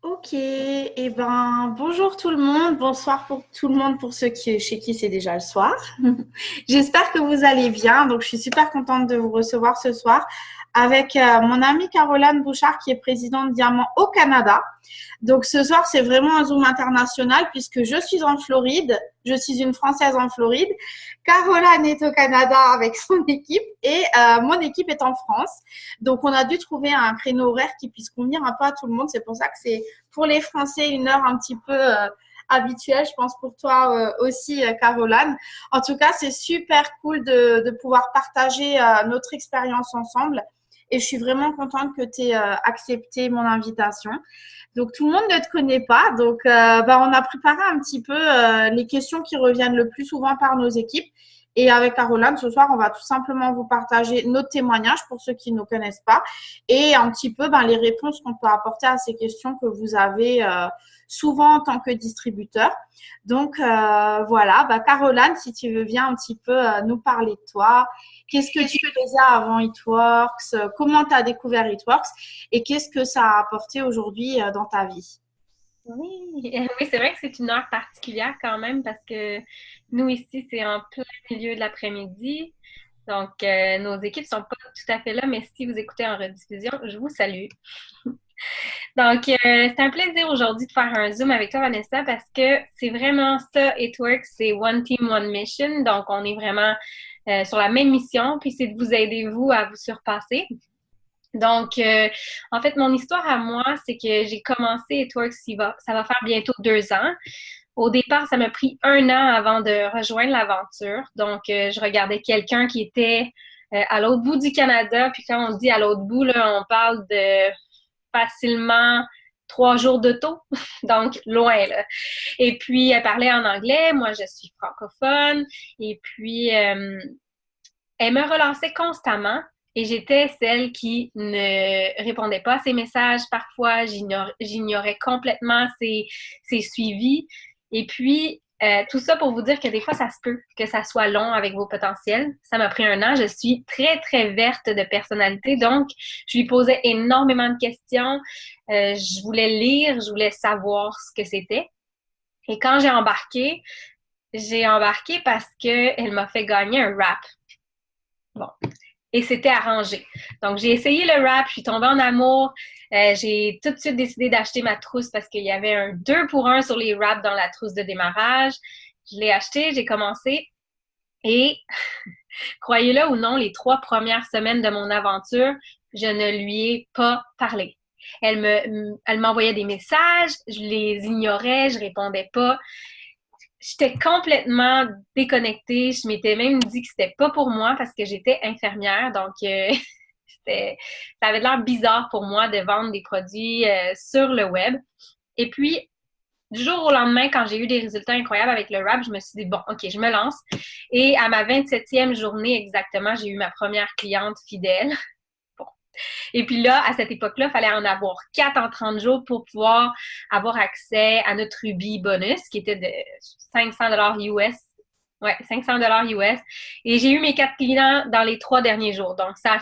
Ok, et ben bonjour tout le monde, bonsoir pour tout le monde pour ceux chez qui c'est déjà le soir. J'espère que vous allez bien. Donc je suis super contente de vous recevoir ce soir avec mon amie Caroline Bouchard qui est présidente Diamant au Canada. Donc ce soir c'est vraiment un Zoom international puisque je suis en Floride, je suis une Française en Floride. Caroline est au Canada avec son équipe et mon équipe est en France. Donc on a dû trouver un créneau horaire qui puisse convenir un peu à tout le monde. C'est pour ça que c'est pour les Français une heure un petit peu habituelle, je pense pour toi aussi, Caroline. En tout cas, c'est super cool de pouvoir partager notre expérience ensemble. Et je suis vraiment contente que tu aies accepté mon invitation. Donc, tout le monde ne te connaît pas. Donc, on a préparé un petit peu les questions qui reviennent le plus souvent par nos équipes. Et avec Caroline, ce soir, on va tout simplement vous partager nos témoignages pour ceux qui ne nous connaissent pas et un petit peu les réponses qu'on peut apporter à ces questions que vous avez souvent en tant que distributeur. Donc, voilà, Caroline, si tu veux bien un petit peu nous parler de toi, qu'est-ce que tu faisais avant It Works, comment tu as découvert It Works et qu'est-ce que ça a apporté aujourd'hui dans ta vie? Oui, oui, c'est vrai que c'est une heure particulière quand même parce que nous ici, c'est en plein milieu de l'après-midi. Donc, nos équipes sont pas tout à fait là, mais si vous écoutez en rediffusion, je vous salue. Donc, c'est un plaisir aujourd'hui de faire un Zoom avec toi, Vanessa, parce que c'est vraiment ça, It Works, c'est One Team, One Mission. Donc, on est vraiment sur la même mission, puis c'est de vous aider, vous, à vous surpasser. Donc, en fait, mon histoire à moi, c'est que j'ai commencé It Works, ça va faire bientôt 2 ans. Au départ, ça m'a pris 1 an avant de rejoindre l'aventure. Donc, je regardais quelqu'un qui était à l'autre bout du Canada. Puis quand on dit à l'autre bout, là, on parle de facilement 3 jours d'auto, donc loin, là. Et puis, elle parlait en anglais. Moi, je suis francophone. Et puis, elle me relançait constamment et j'étais celle qui ne répondait pas à ses messages. Parfois, j'ignorais complètement ses suivis. Et puis, tout ça pour vous dire que des fois, ça se peut que ça soit long avec vos potentiels. Ça m'a pris 1 an. Je suis très, très verte de personnalité. Donc, je lui posais énormément de questions. Je voulais lire, je voulais savoir ce que c'était. Et quand j'ai embarqué parce qu'elle m'a fait gagner un rap. Bon, et c'était arrangé. Donc, j'ai essayé le wrap, je suis tombée en amour. J'ai tout de suite décidé d'acheter ma trousse parce qu'il y avait un 2 pour 1 sur les wraps dans la trousse de démarrage. Je l'ai acheté, j'ai commencé et croyez-le ou non, les 3 premières semaines de mon aventure, je ne lui ai pas parlé. Elle m'envoyait des messages, je les ignorais, je répondais pas. J'étais complètement déconnectée. Je m'étais même dit que c'était pas pour moi parce que j'étais infirmière. Donc, ça avait l'air bizarre pour moi de vendre des produits sur le web. Et puis, du jour au lendemain, quand j'ai eu des résultats incroyables avec le rap, je me suis dit, bon, OK, je me lance. Et à ma 27e journée exactement, j'ai eu ma première cliente fidèle. Bon. Et puis là, à cette époque-là, il fallait en avoir 4 en 30 jours pour pouvoir avoir accès à notre Ruby bonus, qui était de 500 dollars US. Ouais, 500 dollars US. Et j'ai eu mes 4 clients dans les 3 derniers jours. Donc, ça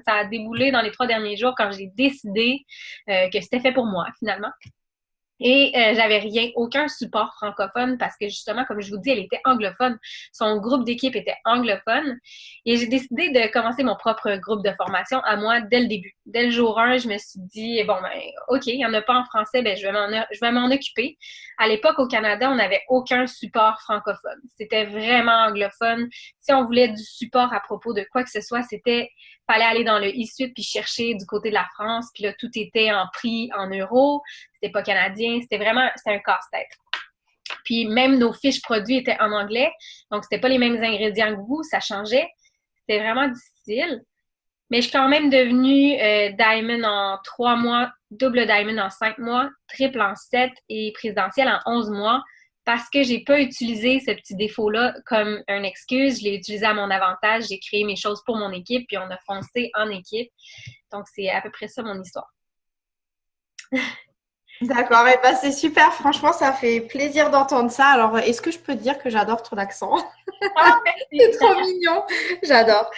a déboulé dans les 3 derniers jours quand j'ai décidé que c'était fait pour moi, finalement. Et j'avais rien, aucun support francophone parce que justement, comme je vous dis, elle était anglophone. Son groupe d'équipe était anglophone. Et j'ai décidé de commencer mon propre groupe de formation à moi dès le début. Dès le jour 1, je me suis dit, bon, ben, OK, il n'y en a pas en français, ben, je vais m'en occuper. À l'époque, au Canada, on n'avait aucun support francophone. C'était vraiment anglophone. Si on voulait du support à propos de quoi que ce soit, fallait aller dans le e-suite puis chercher du côté de la France. Puis là, tout était en prix en euros. C'était pas canadien. C'était un casse-tête. Puis même nos fiches produits étaient en anglais. Donc, c'était pas les mêmes ingrédients que vous. Ça changeait. C'était vraiment difficile. Mais je suis quand même devenue Diamond en 3 mois, double Diamond en 5 mois, triple en 7 et présidentielle en 11 mois parce que j'ai pas utilisé ce petit défaut-là comme une excuse. Je l'ai utilisé à mon avantage. J'ai créé mes choses pour mon équipe puis on a foncé en équipe. Donc, c'est à peu près ça mon histoire. D'accord, et ben c'est super. Franchement, ça fait plaisir d'entendre ça. Alors, est-ce que je peux te dire que j'adore ton accent? Ah, C'est merci. trop mignon. J'adore.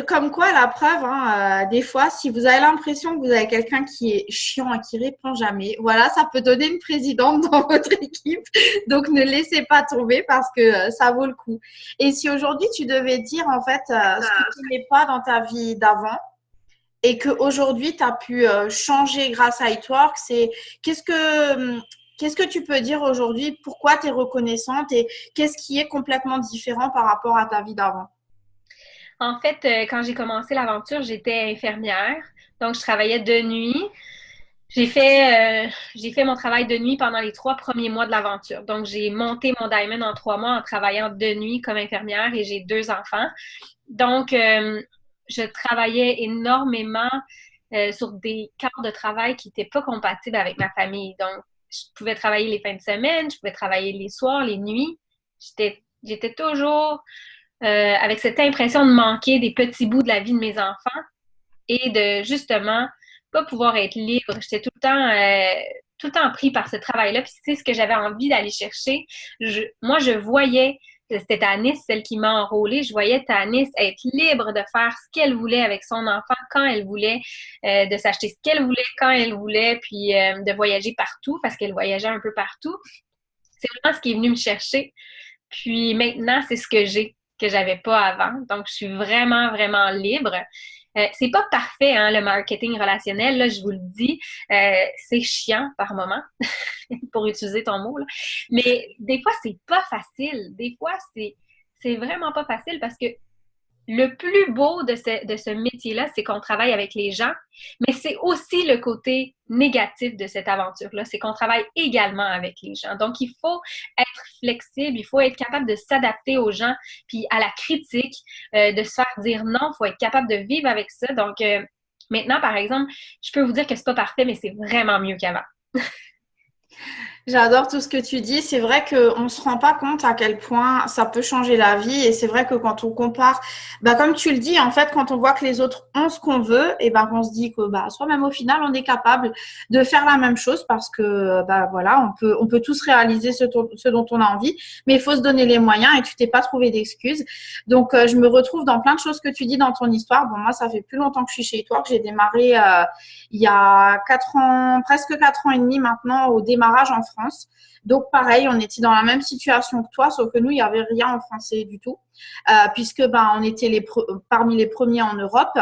Comme quoi, la preuve, hein, des fois, si vous avez l'impression que vous avez quelqu'un qui est chiant et qui répond jamais, voilà, ça peut donner une présidente dans votre équipe. Donc, ne laissez pas tomber parce que ça vaut le coup. Et si aujourd'hui, tu devais dire, en fait, ce que tu n'aimais pas dans ta vie d'avant et qu'aujourd'hui, tu as pu changer grâce à Itwork, c'est qu'est-ce que, qu'est-ce que tu peux dire aujourd'hui? Pourquoi tu es reconnaissante et qu'est-ce qui est complètement différent par rapport à ta vie d'avant? En fait, quand j'ai commencé l'aventure, j'étais infirmière, donc je travaillais de nuit. J'ai fait mon travail de nuit pendant les 3 premiers mois de l'aventure. Donc, j'ai monté mon diamond en 3 mois en travaillant de nuit comme infirmière et j'ai 2 enfants. Donc, je travaillais énormément sur des quarts de travail qui n'étaient pas compatibles avec ma famille. Donc, je pouvais travailler les fins de semaine, je pouvais travailler les soirs, les nuits. J'étais toujours avec cette impression de manquer des petits bouts de la vie de mes enfants et de justement pas pouvoir être libre. J'étais tout le temps pris par ce travail-là. Puis c'est ce que j'avais envie d'aller chercher. Moi, je voyais, c'était Tanis, celle qui m'a enrôlée, je voyais Tanis être libre de faire ce qu'elle voulait avec son enfant quand elle voulait, de s'acheter ce qu'elle voulait quand elle voulait, puis de voyager partout parce qu'elle voyageait un peu partout. C'est vraiment ce qui est venu me chercher. Puis maintenant, c'est ce que j'ai, que j'avais pas avant. Donc, je suis vraiment, vraiment libre. C'est pas parfait, hein, le marketing relationnel, là, je vous le dis. C'est chiant par moment, pour utiliser ton mot, là. Mais des fois, c'est pas facile. Des fois, c'est vraiment pas facile parce que le plus beau de ce métier-là, c'est qu'on travaille avec les gens, mais c'est aussi le côté négatif de cette aventure-là, c'est qu'on travaille également avec les gens. Donc, il faut être flexible, il faut être capable de s'adapter aux gens, puis à la critique, de se faire dire non, il faut être capable de vivre avec ça. Donc, maintenant, par exemple, je peux vous dire que c'est pas parfait, mais c'est vraiment mieux qu'avant. J'adore tout ce que tu dis. C'est vrai qu'on ne se rend pas compte à quel point ça peut changer la vie. Et c'est vrai que quand on compare, bah, comme tu le dis, en fait, quand on voit que les autres ont ce qu'on veut, et ben, on se dit que bah, soi-même, au final, on est capable de faire la même chose parce que bah, voilà, on peut tous réaliser ce dont on a envie. Mais il faut se donner les moyens et tu t'es pas trouvé d'excuses. Donc, je me retrouve dans plein de choses que tu dis dans ton histoire. Bon, moi, ça fait plus longtemps que je suis chez toi, que j'ai démarré il y a 4 ans, presque 4 ans et demi maintenant au démarrage en France. Donc pareil, on était dans la même situation que toi, sauf que nous, il n'y avait rien en français du tout, puisque ben, on était parmi les premiers en Europe.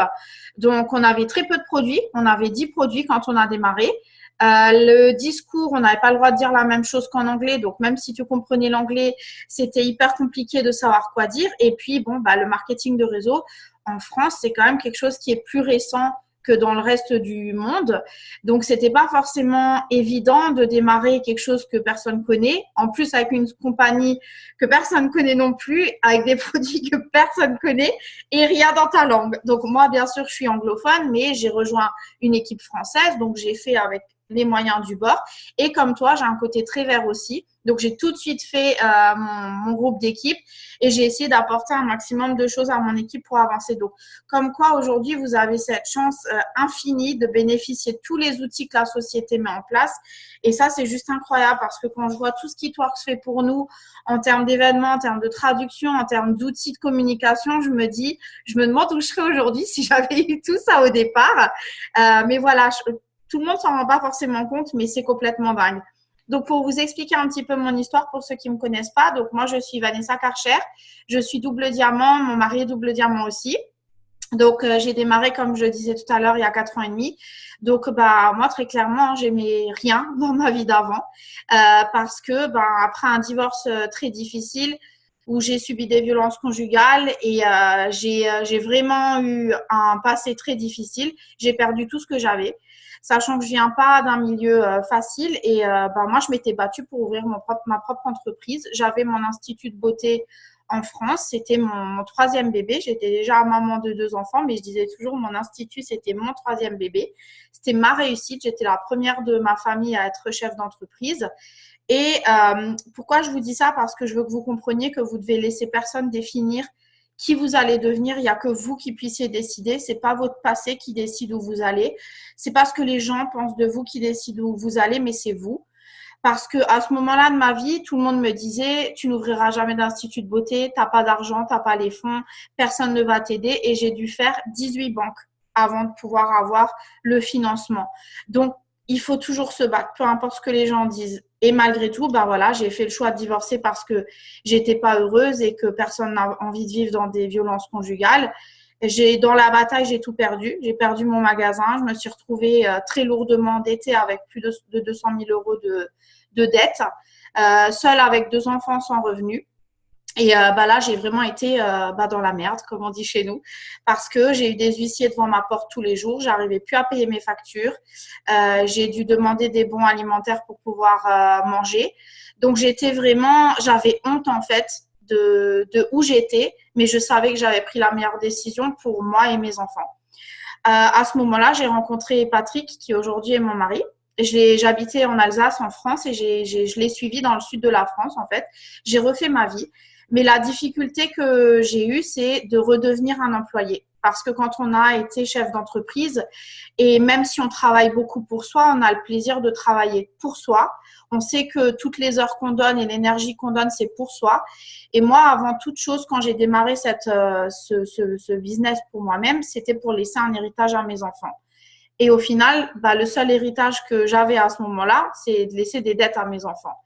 Donc on avait très peu de produits, on avait 10 produits quand on a démarré. Le discours, on n'avait pas le droit de dire la même chose qu'en anglais, donc même si tu comprenais l'anglais, c'était hyper compliqué de savoir quoi dire. Et puis bon, bah, le marketing de réseau en France, c'est quand même quelque chose qui est plus récent que dans le reste du monde. Donc, c'était pas forcément évident de démarrer quelque chose que personne connaît. En plus, avec une compagnie que personne connaît non plus, avec des produits que personne connaît et rien dans ta langue. Donc, moi, bien sûr, je suis anglophone, mais j'ai rejoint une équipe française. Donc, j'ai fait avec les moyens du bord. Et comme toi, j'ai un côté très vert aussi. Donc, j'ai tout de suite fait mon groupe d'équipe et j'ai essayé d'apporter un maximum de choses à mon équipe pour avancer. Donc, comme quoi, aujourd'hui, vous avez cette chance infinie de bénéficier de tous les outils que la société met en place. Et ça, c'est juste incroyable parce que quand je vois tout ce qu'Itworks fait pour nous en termes d'événements, en termes de traduction, en termes d'outils de communication, je me demande où je serais aujourd'hui si j'avais eu tout ça au départ. Mais voilà, tout le monde s'en rend pas forcément compte, mais c'est complètement dingue. Donc, pour vous expliquer un petit peu mon histoire, pour ceux qui ne me connaissent pas, donc moi, je suis Vanessa Karcher. Je suis double diamant, mon mari est double diamant aussi. Donc, j'ai démarré, comme je disais tout à l'heure, il y a 4 ans et demi. Donc, bah, moi, très clairement, j'aimais rien dans ma vie d'avant parce que, bah, après un divorce très difficile où j'ai subi des violences conjugales et j'ai vraiment eu un passé très difficile, j'ai perdu tout ce que j'avais. Sachant que je viens pas d'un milieu facile et bah, moi, je m'étais battue pour ouvrir ma propre entreprise. J'avais mon institut de beauté en France. C'était mon troisième bébé. J'étais déjà maman de 2 enfants, mais je disais toujours mon institut, c'était mon troisième bébé. C'était ma réussite. J'étais la première de ma famille à être chef d'entreprise. Et pourquoi je vous dis ça? Parce que je veux que vous compreniez que vous devez laisser personne définir qui vous allez devenir. Il n'y a que vous qui puissiez décider. C'est pas votre passé qui décide où vous allez. C'est pas ce que les gens pensent de vous qui décide où vous allez, mais c'est vous. Parce que à ce moment-là de ma vie, tout le monde me disait, tu n'ouvriras jamais d'institut de beauté, t'as pas d'argent, t'as pas les fonds, personne ne va t'aider. Et j'ai dû faire 18 banques avant de pouvoir avoir le financement. Donc, il faut toujours se battre, peu importe ce que les gens disent. Et malgré tout, ben voilà, j'ai fait le choix de divorcer parce que j'étais pas heureuse et que personne n'a envie de vivre dans des violences conjugales. Dans la bataille, j'ai tout perdu. J'ai perdu mon magasin. Je me suis retrouvée très lourdement endettée avec plus de 200 000 euros de dettes, seule avec 2 enfants sans revenus. Et là, j'ai vraiment été dans la merde, comme on dit chez nous, parce que j'ai eu des huissiers devant ma porte tous les jours. J'arrivais plus à payer mes factures. J'ai dû demander des bons alimentaires pour pouvoir manger. Donc, j'avais honte en fait de où j'étais, mais je savais que j'avais pris la meilleure décision pour moi et mes enfants. À ce moment-là, j'ai rencontré Patrick, qui aujourd'hui est mon mari. J'habitais en Alsace, en France, et je l'ai suivi dans le sud de la France, en fait. J'ai refait ma vie. Mais la difficulté que j'ai eue, c'est de redevenir un employé. Parce que quand on a été chef d'entreprise, et même si on travaille beaucoup pour soi, on a le plaisir de travailler pour soi. On sait que toutes les heures qu'on donne et l'énergie qu'on donne, c'est pour soi. Et moi, avant toute chose, quand j'ai démarré ce business pour moi-même, c'était pour laisser un héritage à mes enfants. Et au final, le seul héritage que j'avais à ce moment-là, c'est de laisser des dettes à mes enfants.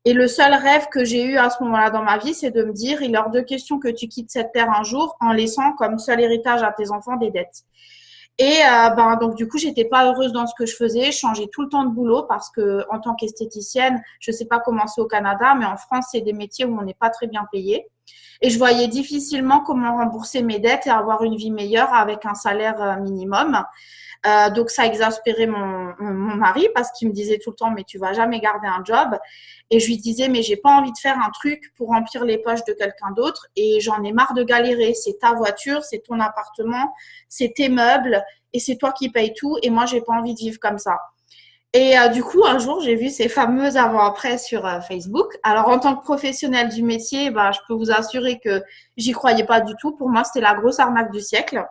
Et le seul rêve que j'ai eu à ce moment-là dans ma vie, c'est de me dire, il est hors de question que tu quittes cette terre un jour en laissant comme seul héritage à tes enfants des dettes. Et donc du coup, j'étais pas heureuse dans ce que je faisais. Je changeais tout le temps de boulot parce que en tant qu'esthéticienne, je sais pas comment c'est au Canada, mais en France, c'est des métiers où on n'est pas très bien payé. Et je voyais difficilement comment rembourser mes dettes et avoir une vie meilleure avec un salaire minimum. Donc, ça exaspérait mon mari parce qu'il me disait tout le temps, mais tu vas jamais garder un job. Et je lui disais, mais j'ai pas envie de faire un truc pour remplir les poches de quelqu'un d'autre et j'en ai marre de galérer. C'est ta voiture, c'est ton appartement, c'est tes meubles et c'est toi qui payes tout. Et moi, j'ai pas envie de vivre comme ça. Et du coup, un jour, j'ai vu ces fameux avant-après sur Facebook. Alors, en tant que professionnelle du métier, je peux vous assurer que j'y croyais pas du tout. Pour moi, c'était la grosse arnaque du siècle.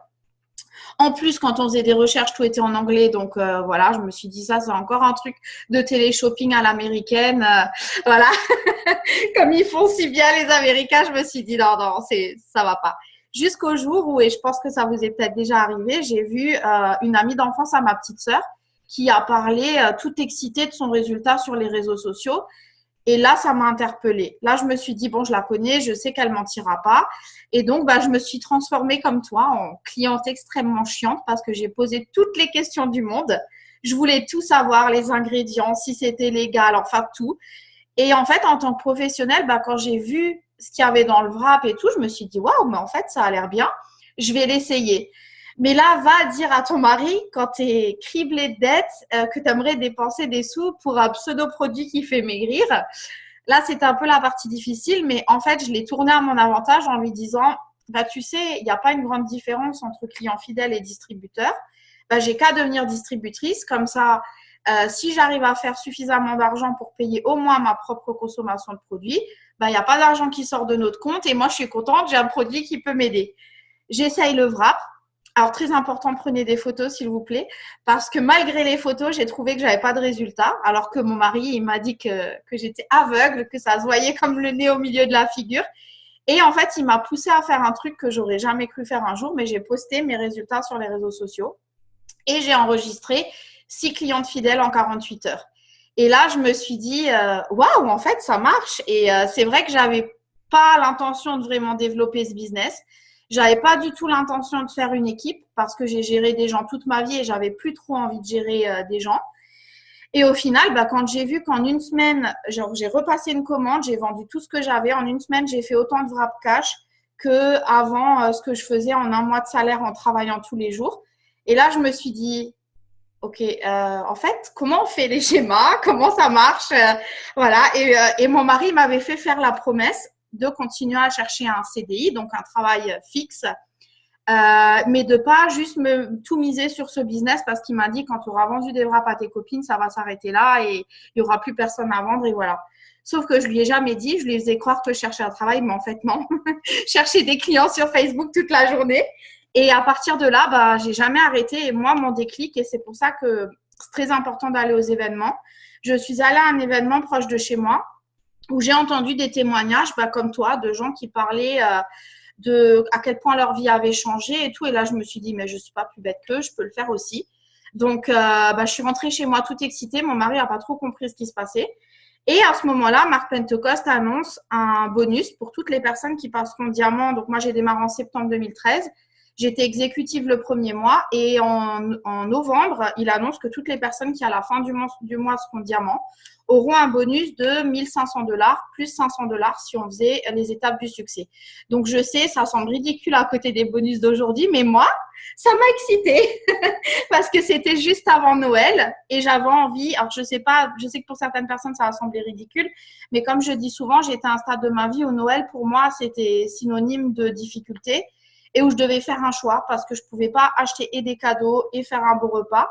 En plus, quand on faisait des recherches, tout était en anglais. Donc, voilà, je me suis dit, ça, c'est encore un truc de télé-shopping à l'américaine. Voilà. Comme ils font si bien les Américains, je me suis dit, non, non, ça va pas. Jusqu'au jour où, et je pense que ça vous est peut-être déjà arrivé, j'ai vu une amie d'enfance à ma petite sœur qui a parlé toute excitée de son résultat sur les réseaux sociaux. Et là, ça m'a interpellée. Là, je me suis dit, bon, je la connais, je sais qu'elle mentira pas. Et donc, je me suis transformée comme toi en cliente extrêmement chiante parce que j'ai posé toutes les questions du monde. Je voulais tout savoir, les ingrédients, si c'était légal, enfin tout. Et en fait, en tant que professionnelle, quand j'ai vu ce qu'il y avait dans le wrap et tout, je me suis dit, waouh, mais en fait, ça a l'air bien. Je vais l'essayer. Mais là, va dire à ton mari, quand tu es criblé de dettes, que tu aimerais dépenser des sous pour un pseudo-produit qui fait maigrir. Là, c'était un peu la partie difficile, mais en fait, je l'ai tourné à mon avantage en lui disant, tu sais, il n'y a pas une grande différence entre client fidèle et distributeur. J'ai qu'à devenir distributrice. Comme ça, si j'arrive à faire suffisamment d'argent pour payer au moins ma propre consommation de produits, il n'y a pas d'argent qui sort de notre compte et moi, je suis contente, j'ai un produit qui peut m'aider. J'essaye le wrap. Alors, très important, prenez des photos, s'il vous plaît, parce que malgré les photos, j'ai trouvé que j'avais pas de résultat, alors que mon mari, il m'a dit que j'étais aveugle, que ça se voyait comme le nez au milieu de la figure. Et en fait, il m'a poussé à faire un truc que j'aurais jamais cru faire un jour, mais j'ai posté mes résultats sur les réseaux sociaux et j'ai enregistré 6 clientes fidèles en 48 heures. Et là, je me suis dit, waouh, en fait, ça marche. Et c'est vrai que j'avais pas l'intention de vraiment développer ce business. J'avais pas du tout l'intention de faire une équipe parce que j'ai géré des gens toute ma vie et j'avais plus trop envie de gérer des gens. Et au final, quand j'ai vu qu'en une semaine, j'ai repassé une commande, j'ai vendu tout ce que j'avais. En une semaine, j'ai fait autant de wrap cash qu'avant ce que je faisais en un mois de salaire en travaillant tous les jours. Et là, je me suis dit, OK, en fait, comment on fait les schémas? Comment ça marche? Voilà. Et mon mari m'avait fait faire la promesse de continuer à chercher un CDI, donc un travail fixe, mais de pas juste tout miser sur ce business parce qu'il m'a dit quand tu auras vendu des wraps à tes copines, ça va s'arrêter là et il y aura plus personne à vendre et voilà. Sauf que je lui ai jamais dit, je lui faisais croire que je cherchais un travail, mais en fait, non. Je cherchais des clients sur Facebook toute la journée. Et à partir de là, bah, j'ai jamais arrêté. Et moi, mon déclic, et c'est pour ça que c'est très important d'aller aux événements. Je suis allée à un événement proche de chez moi où j'ai entendu des témoignages, bah, comme toi, de gens qui parlaient de à quel point leur vie avait changé et tout. Et là, je me suis dit, mais je suis pas plus bête qu'eux, je peux le faire aussi. Donc, bah, je suis rentrée chez moi toute excitée. Mon mari n'a pas trop compris ce qui se passait. Et à ce moment-là, Marc Pentecost annonce un bonus pour toutes les personnes qui passeront diamant. Donc, moi, j'ai démarré en septembre 2013. J'étais exécutive le premier mois et en novembre, il annonce que toutes les personnes qui, à la fin du mois seront diamant, auront un bonus de 1500 $, plus 500 $ si on faisait les étapes du succès. Donc, je sais, ça semble ridicule à côté des bonus d'aujourd'hui, mais moi, ça m'a excitée parce que c'était juste avant Noël et j'avais envie, alors je sais pas, je sais que pour certaines personnes, ça va sembler ridicule, mais comme je dis souvent, j'étais à un stade de ma vie où Noël, pour moi, c'était synonyme de difficulté et où je devais faire un choix parce que je pouvais pas acheter et des cadeaux et faire un beau repas.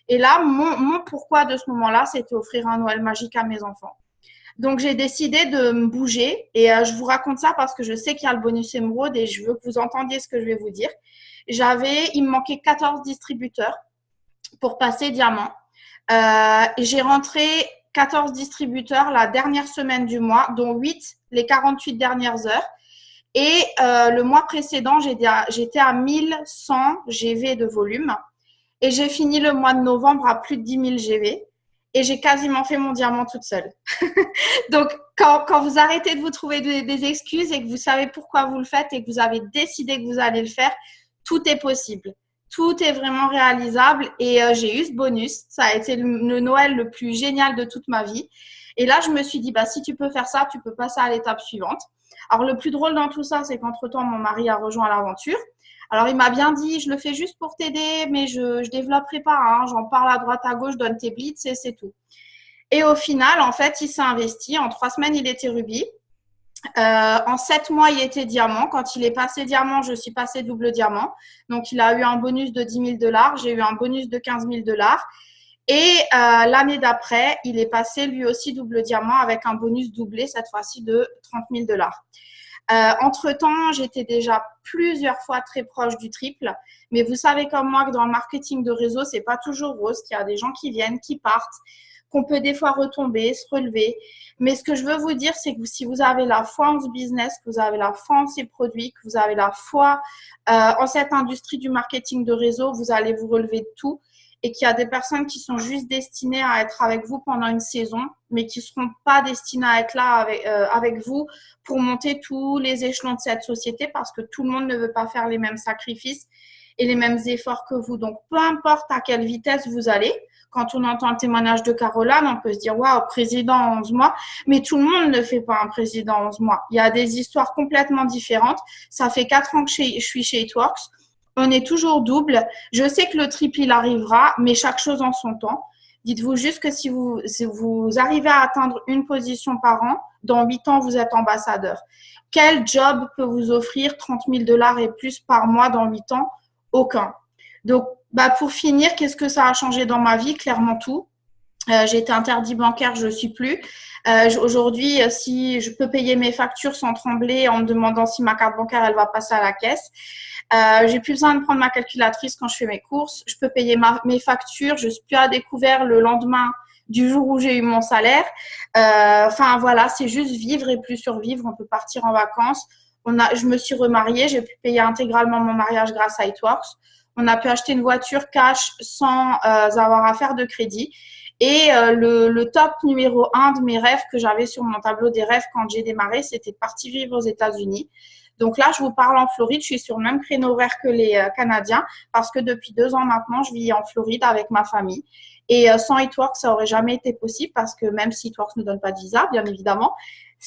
Et là, mon pourquoi de ce moment-là, c'était offrir un Noël magique à mes enfants. Donc, j'ai décidé de me bouger et je vous raconte ça parce que je sais qu'il y a le bonus émeraude et je veux que vous entendiez ce que je vais vous dire. Il me manquait 14 distributeurs pour passer diamant. J'ai rentré 14 distributeurs la dernière semaine du mois, dont 8 les 48 dernières heures. Et le mois précédent, j'étais à 1100 GV de volume. Et j'ai fini le mois de novembre à plus de 10 000 GV. Et j'ai quasiment fait mon diamant toute seule. Donc, quand vous arrêtez de vous trouver des excuses et que vous savez pourquoi vous le faites et que vous avez décidé que vous allez le faire, tout est possible. Tout est vraiment réalisable. Et j'ai eu ce bonus. Ça a été le Noël le plus génial de toute ma vie. Et là, je me suis dit, bah, si tu peux faire ça, tu peux passer à l'étape suivante. Alors, le plus drôle dans tout ça, c'est qu'entre-temps, mon mari a rejoint l'aventure. Alors, il m'a bien dit, je le fais juste pour t'aider, mais je ne développerai pas. Hein. J'en parle à droite, à gauche, je donne tes blitz et c'est tout. Et au final, en fait, il s'est investi. En 3 semaines, il était rubis. En 7 mois, il était diamant. Quand il est passé diamant, je suis passée double diamant. Donc, il a eu un bonus de 10 000 $. J'ai eu un bonus de 15 000 $. Et l'année d'après, il est passé lui aussi double diamant avec un bonus doublé, cette fois-ci de 30 000 $. Entre-temps, j'étais déjà plusieurs fois très proche du triple. Mais vous savez comme moi que dans le marketing de réseau, c'est pas toujours rose, qu'il y a des gens qui viennent, qui partent, qu'on peut des fois retomber, se relever. Mais ce que je veux vous dire, c'est que si vous avez la foi en ce business, que vous avez la foi en ces produits, que vous avez la foi en cette industrie du marketing de réseau, vous allez vous relever de tout. Et qu'il y a des personnes qui sont juste destinées à être avec vous pendant une saison, mais qui ne seront pas destinées à être là avec vous pour monter tous les échelons de cette société parce que tout le monde ne veut pas faire les mêmes sacrifices et les mêmes efforts que vous. Donc, peu importe à quelle vitesse vous allez, quand on entend le témoignage de Caroline, on peut se dire « Waouh, président en 11 mois », mais tout le monde ne fait pas un président en 11 mois. Il y a des histoires complètement différentes. Ça fait 4 ans que je suis chez Itworks. On est toujours double. Je sais que le triple, il arrivera, mais chaque chose en son temps. Dites-vous juste que si vous arrivez à atteindre une position par an, dans 8 ans, vous êtes ambassadeur. Quel job peut vous offrir 30 000 $ et plus par mois dans 8 ans? Aucun. Donc, pour finir, qu'est-ce que ça a changé dans ma vie? Clairement tout. J'ai été interdit bancaire, je ne suis plus. Aujourd'hui, si je peux payer mes factures sans trembler en me demandant si ma carte bancaire, elle va passer à la caisse. J'ai plus besoin de prendre ma calculatrice quand je fais mes courses. Je peux payer mes factures. Je suis plus à découvert le lendemain du jour où j'ai eu mon salaire. Enfin, voilà, c'est juste vivre et plus survivre. On peut partir en vacances. Je me suis remariée. J'ai pu payer intégralement mon mariage grâce à Itworks. On a pu acheter une voiture cash sans avoir à faire de crédit. Et le top numéro 1 de mes rêves que j'avais sur mon tableau des rêves quand j'ai démarré, c'était de partir vivre aux États-Unis. Donc là, je vous parle en Floride. Je suis sur le même créneau horaire que les Canadiens parce que depuis 2 ans maintenant, je vis en Floride avec ma famille. Et sans Itworks, ça aurait jamais été possible parce que même si Itworks ne donne pas de visa, bien évidemment,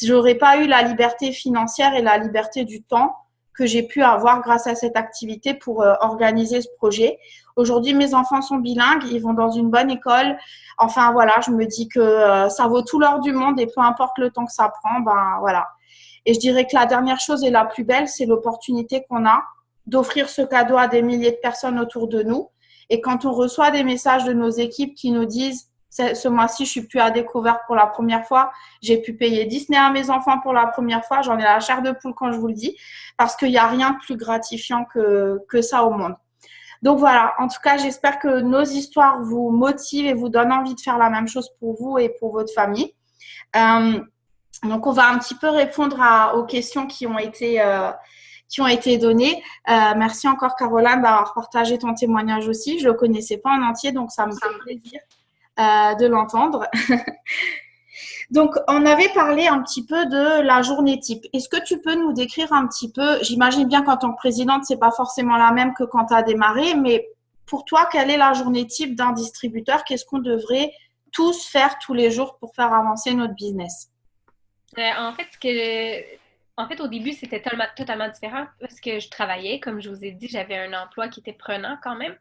j'aurais pas eu la liberté financière et la liberté du temps que j'ai pu avoir grâce à cette activité pour organiser ce projet. Aujourd'hui, mes enfants sont bilingues, ils vont dans une bonne école. Enfin, voilà, je me dis que ça vaut tout l'or du monde et peu importe le temps que ça prend, voilà. Et je dirais que la dernière chose et la plus belle, c'est l'opportunité qu'on a d'offrir ce cadeau à des milliers de personnes autour de nous. Et quand on reçoit des messages de nos équipes qui nous disent Ce mois-ci, je suis plus à découvert pour la première fois. J'ai pu payer Disney à mes enfants pour la première fois. J'en ai la chair de poule quand je vous le dis, parce qu'il n'y a rien de plus gratifiant que ça au monde. Donc voilà, en tout cas, j'espère que nos histoires vous motivent et vous donnent envie de faire la même chose pour vous et pour votre famille. Donc, on va un petit peu répondre aux questions qui ont été données. Merci encore, Caroline, d'avoir partagé ton témoignage aussi. Je ne le connaissais pas en entier, donc ça me fait plaisir de l'entendre. Donc, on avait parlé un petit peu de la journée type. Est-ce que tu peux nous décrire un petit peu, j'imagine bien qu'en tant que présidente, ce n'est pas forcément la même que quand tu as démarré, mais pour toi, quelle est la journée type d'un distributeur? Qu'est-ce qu'on devrait tous faire tous les jours pour faire avancer notre business? En fait, au début, c'était totalement différent parce que je travaillais, comme je vous ai dit, j'avais un emploi qui était prenant quand même.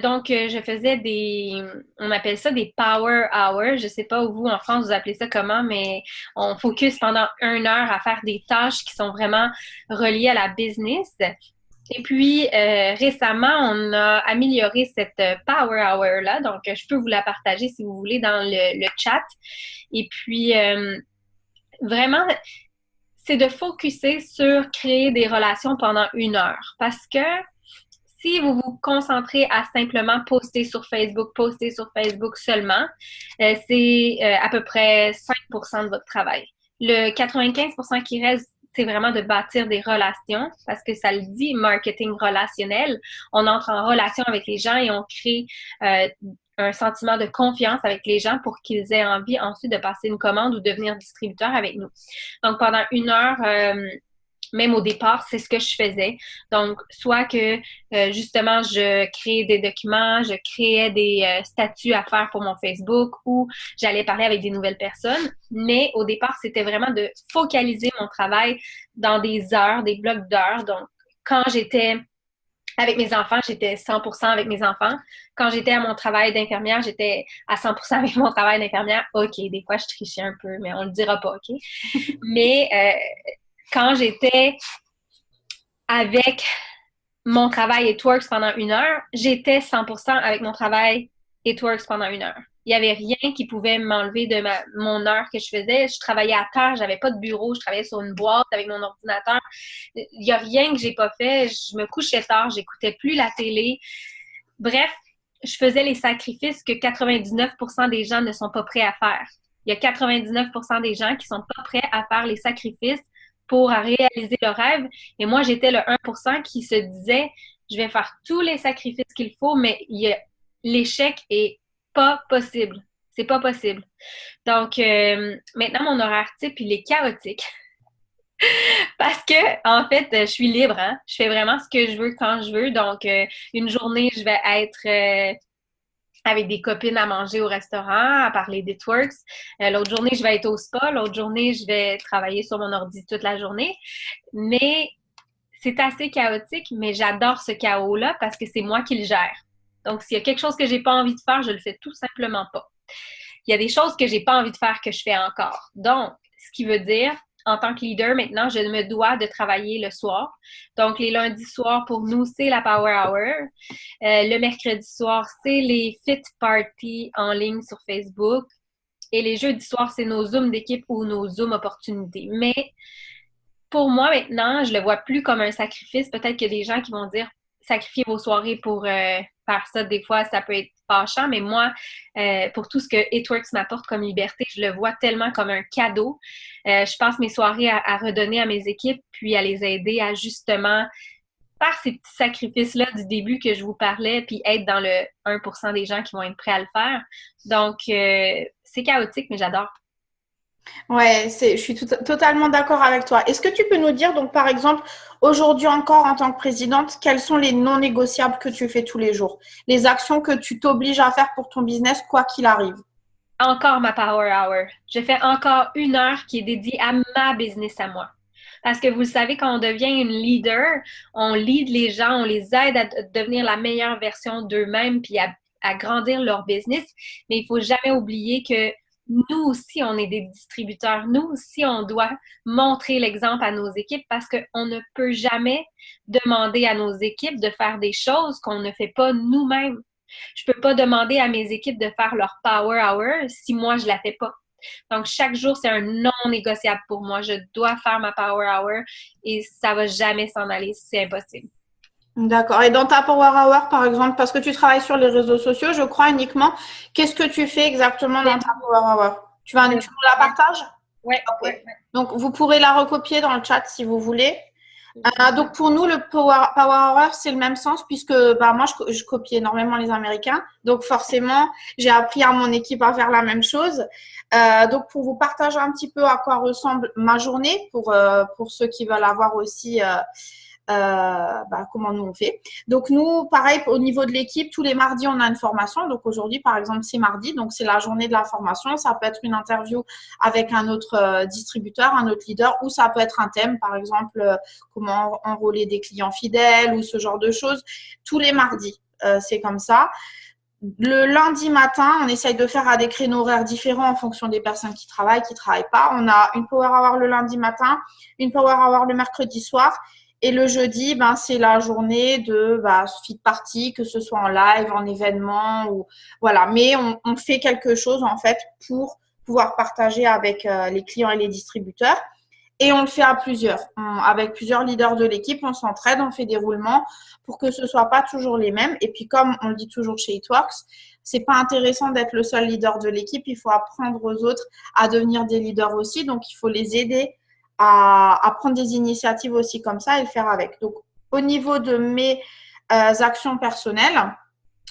Donc, je faisais on appelle ça des power hours. Je sais pas où vous, en France, vous appelez ça comment, mais on focus pendant 1 heure à faire des tâches qui sont vraiment reliées à la business. Et puis, récemment, on a amélioré cette Power Hour-là. Donc, je peux vous la partager si vous voulez dans le chat. Et puis, vraiment, c'est de focuser sur créer des relations pendant 1 heure. Parce que si vous vous concentrez à simplement poster sur Facebook seulement, c'est à peu près 5% de votre travail. Le 95% qui reste, c'est vraiment de bâtir des relations, parce que ça le dit, marketing relationnel. On entre en relation avec les gens et on crée un sentiment de confiance avec les gens pour qu'ils aient envie ensuite de passer une commande ou devenir distributeur avec nous. Donc, pendant 1 heure, même au départ, c'est ce que je faisais. Donc, soit que justement, je créais des documents, je créais des statuts à faire pour mon Facebook ou j'allais parler avec des nouvelles personnes. Mais au départ, c'était vraiment de focaliser mon travail dans des heures, des blocs d'heures. Donc, quand j'étais avec mes enfants, j'étais 100% avec mes enfants. Quand j'étais à mon travail d'infirmière, j'étais à 100% avec mon travail d'infirmière. OK, des fois, je trichais un peu, mais on le dira pas, OK? Mais quand j'étais avec mon travail It-Works pendant 1 heure, j'étais 100% avec mon travail It-Works pendant 1 heure. Il n'y avait rien qui pouvait m'enlever de mon heure que je faisais. Je travaillais à terre, j'avais pas de bureau, je travaillais sur une boîte avec mon ordinateur. Il n'y a rien que j'ai pas fait. Je me couchais tard, j'écoutais plus la télé. Bref, je faisais les sacrifices que 99% des gens ne sont pas prêts à faire. Il y a 99% des gens qui sont pas prêts à faire les sacrifices pour réaliser leur rêve. Et moi, j'étais le 1% qui se disait, je vais faire tous les sacrifices qu'il faut, mais l'échec est pas possible. C'est pas possible. Donc, maintenant, mon horaire type, il est chaotique. Parce que, en fait, je suis libre, hein? Je fais vraiment ce que je veux quand je veux. Donc, une journée, je vais être avec des copines à manger au restaurant, à parler d'Itworks. L'autre journée, je vais être au spa. L'autre journée, je vais travailler sur mon ordi toute la journée. Mais c'est assez chaotique, mais j'adore ce chaos-là parce que c'est moi qui le gère. Donc, s'il y a quelque chose que j'ai pas envie de faire, je le fais tout simplement pas. Il y a des choses que j'ai pas envie de faire que je fais encore. Donc, ce qui veut dire, en tant que leader, maintenant, je me dois de travailler le soir. Donc, les lundis soirs, pour nous, c'est la Power Hour. Le mercredi soir, c'est les Fit Parties en ligne sur Facebook. Et les jeudis soirs, c'est nos Zooms d'équipe ou nos Zoom opportunités. Mais pour moi, maintenant, je le vois plus comme un sacrifice. Peut-être qu'il y a des gens qui vont dire sacrifier vos soirées pour faire ça. Des fois, ça peut être fâchant, mais moi, pour tout ce que It-Works m'apporte comme liberté, je le vois tellement comme un cadeau. Je passe mes soirées à redonner à mes équipes, puis à les aider à justement faire ces petits sacrifices-là du début que je vous parlais, puis être dans le 1% des gens qui vont être prêts à le faire. Donc, c'est chaotique, mais j'adore. Ouais, je suis totalement d'accord avec toi. Est-ce que tu peux nous dire, donc, par exemple, aujourd'hui encore en tant que présidente, quels sont les non négociables que tu fais tous les jours? Les actions que tu t'obliges à faire pour ton business, quoi qu'il arrive? Encore ma Power Hour. Je fais encore 1 heure qui est dédiée à ma business à moi. Parce que vous le savez, quand on devient une leader, on lead les gens, on les aide à devenir la meilleure version d'eux-mêmes puis à grandir leur business. Mais il faut jamais oublier que nous aussi, on est des distributeurs. Nous aussi, on doit montrer l'exemple à nos équipes parce qu'on ne peut jamais demander à nos équipes de faire des choses qu'on ne fait pas nous-mêmes. Je peux pas demander à mes équipes de faire leur power hour si moi, je la fais pas. Donc, chaque jour, c'est un non négociable pour moi. Je dois faire ma power hour et ça va jamais s'en aller. C'est impossible. D'accord. Et dans ta Power Hour, par exemple, parce que tu travailles sur les réseaux sociaux, je crois uniquement, qu'est-ce que tu fais exactement dans ta Power Hour? Tu Le- nous la partages? Ouais, Ok. ouais, ouais. Donc, vous pourrez la recopier dans le chat si vous voulez. C'est ça. Donc, pour nous, le Power Hour, c'est le même sens puisque bah, moi, je copie énormément les Américains. Donc, forcément, j'ai appris à mon équipe à faire la même chose. Donc, pour vous partager un petit peu à quoi ressemble ma journée, pour ceux qui veulent avoir aussi comment nous on fait. Donc nous, pareil, au niveau de l'équipe, tous les mardis, on a une formation. Donc aujourd'hui, par exemple, c'est mardi, donc c'est la journée de la formation. Ça peut être une interview avec un autre distributeur, un autre leader, ou ça peut être un thème, par exemple, comment enrôler des clients fidèles ou ce genre de choses. Tous les mardis, c'est comme ça. Le lundi matin, on essaye de faire à des créneaux horaires différents en fonction des personnes qui travaillent pas. On a une power hour le lundi matin, une power hour le mercredi soir. Et le jeudi, ben, c'est la journée de feed party, que ce soit en live, en événement ou voilà. Mais on fait quelque chose en fait pour pouvoir partager avec les clients et les distributeurs. Et on le fait à plusieurs. Avec plusieurs leaders de l'équipe, on s'entraide, on fait des roulements pour que ce ne soit pas toujours les mêmes. Et puis, comme on le dit toujours chez Itworks, c'est pas intéressant d'être le seul leader de l'équipe. Il faut apprendre aux autres à devenir des leaders aussi. Donc, il faut les aider à prendre des initiatives aussi comme ça et le faire avec. Donc, au niveau de mes actions personnelles,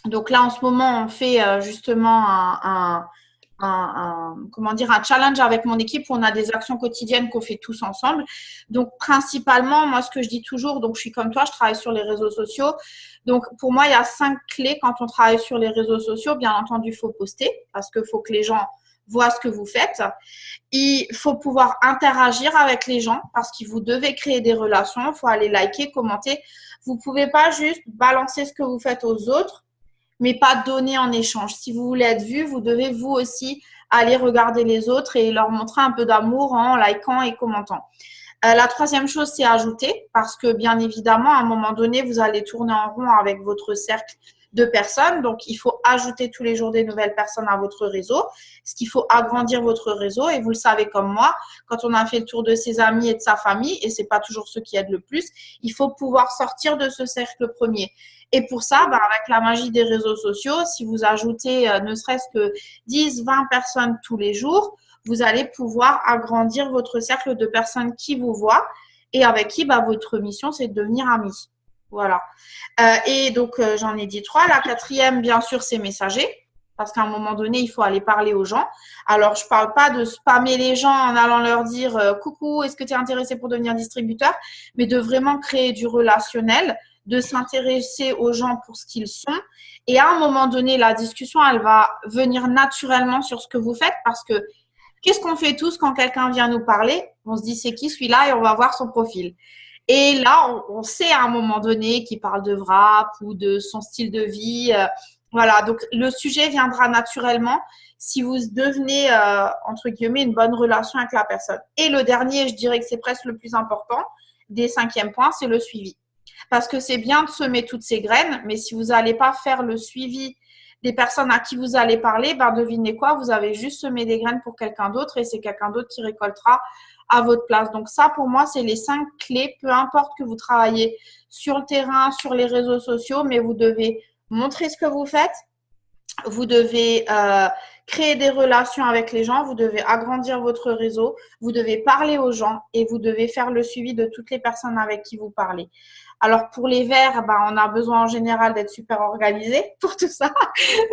donc là, en ce moment, on fait justement un challenge avec mon équipe où on a des actions quotidiennes qu'on fait tous ensemble. Donc, principalement, moi, ce que je dis toujours, donc je suis comme toi, je travaille sur les réseaux sociaux. Donc, pour moi, il y a 5 clés quand on travaille sur les réseaux sociaux. Bien entendu, il faut poster parce qu'il faut que les gens voient ce que vous faites. Il faut pouvoir interagir avec les gens parce que vous devez créer des relations. Il faut aller liker, commenter. Vous ne pouvez pas juste balancer ce que vous faites aux autres mais pas donner en échange. Si vous voulez être vu, vous devez vous aussi aller regarder les autres et leur montrer un peu d'amour en likant et commentant. La troisième chose, c'est ajouter, parce que bien évidemment, à un moment donné, vous allez tourner en rond avec votre cercle de personnes. Donc, il faut ajouter tous les jours des nouvelles personnes à votre réseau, ce qu'il faut agrandir votre réseau. Et vous le savez comme moi, quand on a fait le tour de ses amis et de sa famille, et c'est pas toujours ceux qui aident le plus, il faut pouvoir sortir de ce cercle premier. Et pour ça, avec la magie des réseaux sociaux, si vous ajoutez ne serait-ce que 10, 20 personnes tous les jours, vous allez pouvoir agrandir votre cercle de personnes qui vous voient et avec qui votre mission, c'est de devenir amis. Voilà. Et donc, j'en ai dit 3. La quatrième, bien sûr, c'est messager. Parce qu'à un moment donné, il faut aller parler aux gens. Alors, je ne parle pas de spammer les gens en allant leur dire coucou, est-ce que tu es intéressé pour devenir distributeur? Mais de vraiment créer du relationnel, de s'intéresser aux gens pour ce qu'ils sont. Et à un moment donné, la discussion, elle va venir naturellement sur ce que vous faites parce que qu'est-ce qu'on fait tous quand quelqu'un vient nous parler? On se dit c'est qui celui-là et on va voir son profil. Et là, on sait à un moment donné qu'il parle de wrap ou de son style de vie. Voilà, donc le sujet viendra naturellement si vous devenez, entre guillemets, une bonne relation avec la personne. Et le dernier, je dirais que c'est presque le plus important des 5e points, c'est le suivi. Parce que c'est bien de semer toutes ces graines, mais si vous n'allez pas faire le suivi des personnes à qui vous allez parler, devinez quoi, vous avez juste semé des graines pour quelqu'un d'autre et c'est quelqu'un d'autre qui récoltera à votre place. Donc ça, pour moi, c'est les 5 clés, peu importe que vous travaillez sur le terrain, sur les réseaux sociaux, mais vous devez montrer ce que vous faites, vous devez créer des relations avec les gens, vous devez agrandir votre réseau, vous devez parler aux gens et vous devez faire le suivi de toutes les personnes avec qui vous parlez. Alors, pour les verts, on a besoin en général d'être super organisé pour tout ça.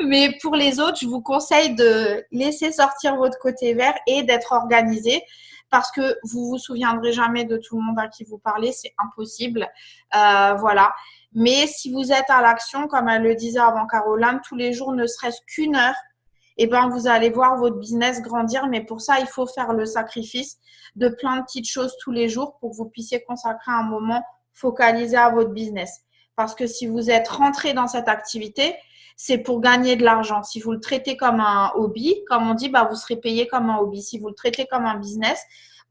Mais pour les autres, je vous conseille de laisser sortir votre côté vert et d'être organisé parce que vous vous souviendrez jamais de tout le monde à qui vous parlez. C'est impossible. Voilà. Mais si vous êtes à l'action, comme elle le disait avant Caroline, tous les jours, ne serait-ce qu'une heure, vous allez voir votre business grandir. Mais pour ça, il faut faire le sacrifice de plein de petites choses tous les jours pour que vous puissiez consacrer un moment focalisé à votre business. Parce que si vous êtes rentré dans cette activité, c'est pour gagner de l'argent. Si vous le traitez comme un hobby, comme on dit, vous serez payé comme un hobby. Si vous le traitez comme un business,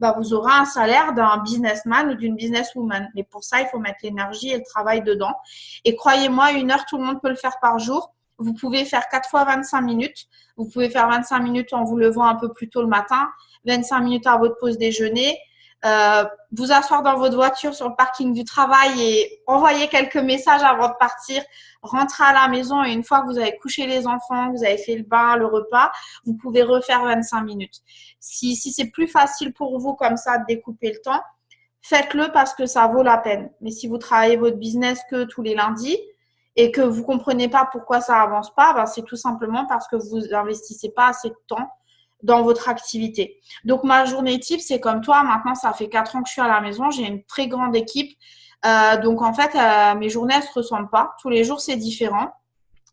vous aurez un salaire d'un businessman ou d'une businesswoman. Mais pour ça, il faut mettre l'énergie et le travail dedans. Et croyez-moi, une heure, tout le monde peut le faire par jour. Vous pouvez faire 4 fois 25 minutes. Vous pouvez faire 25 minutes en vous levant un peu plus tôt le matin, 25 minutes à votre pause déjeuner, vous asseoir dans votre voiture sur le parking du travail et envoyer quelques messages avant de partir, rentrer à la maison et une fois que vous avez couché les enfants, que vous avez fait le bain, le repas, vous pouvez refaire 25 minutes. Si c'est plus facile pour vous comme ça de découper le temps, faites-le parce que ça vaut la peine. Mais si vous travaillez votre business que tous les lundis et que vous comprenez pas pourquoi ça avance pas, ben c'est tout simplement parce que vous investissez pas assez de temps dans votre activité. Donc, ma journée type, c'est comme toi. Maintenant, ça fait 4 ans que je suis à la maison. J'ai une très grande équipe. Donc, en fait, mes journées, elles se ressemblent pas. Tous les jours, c'est différent.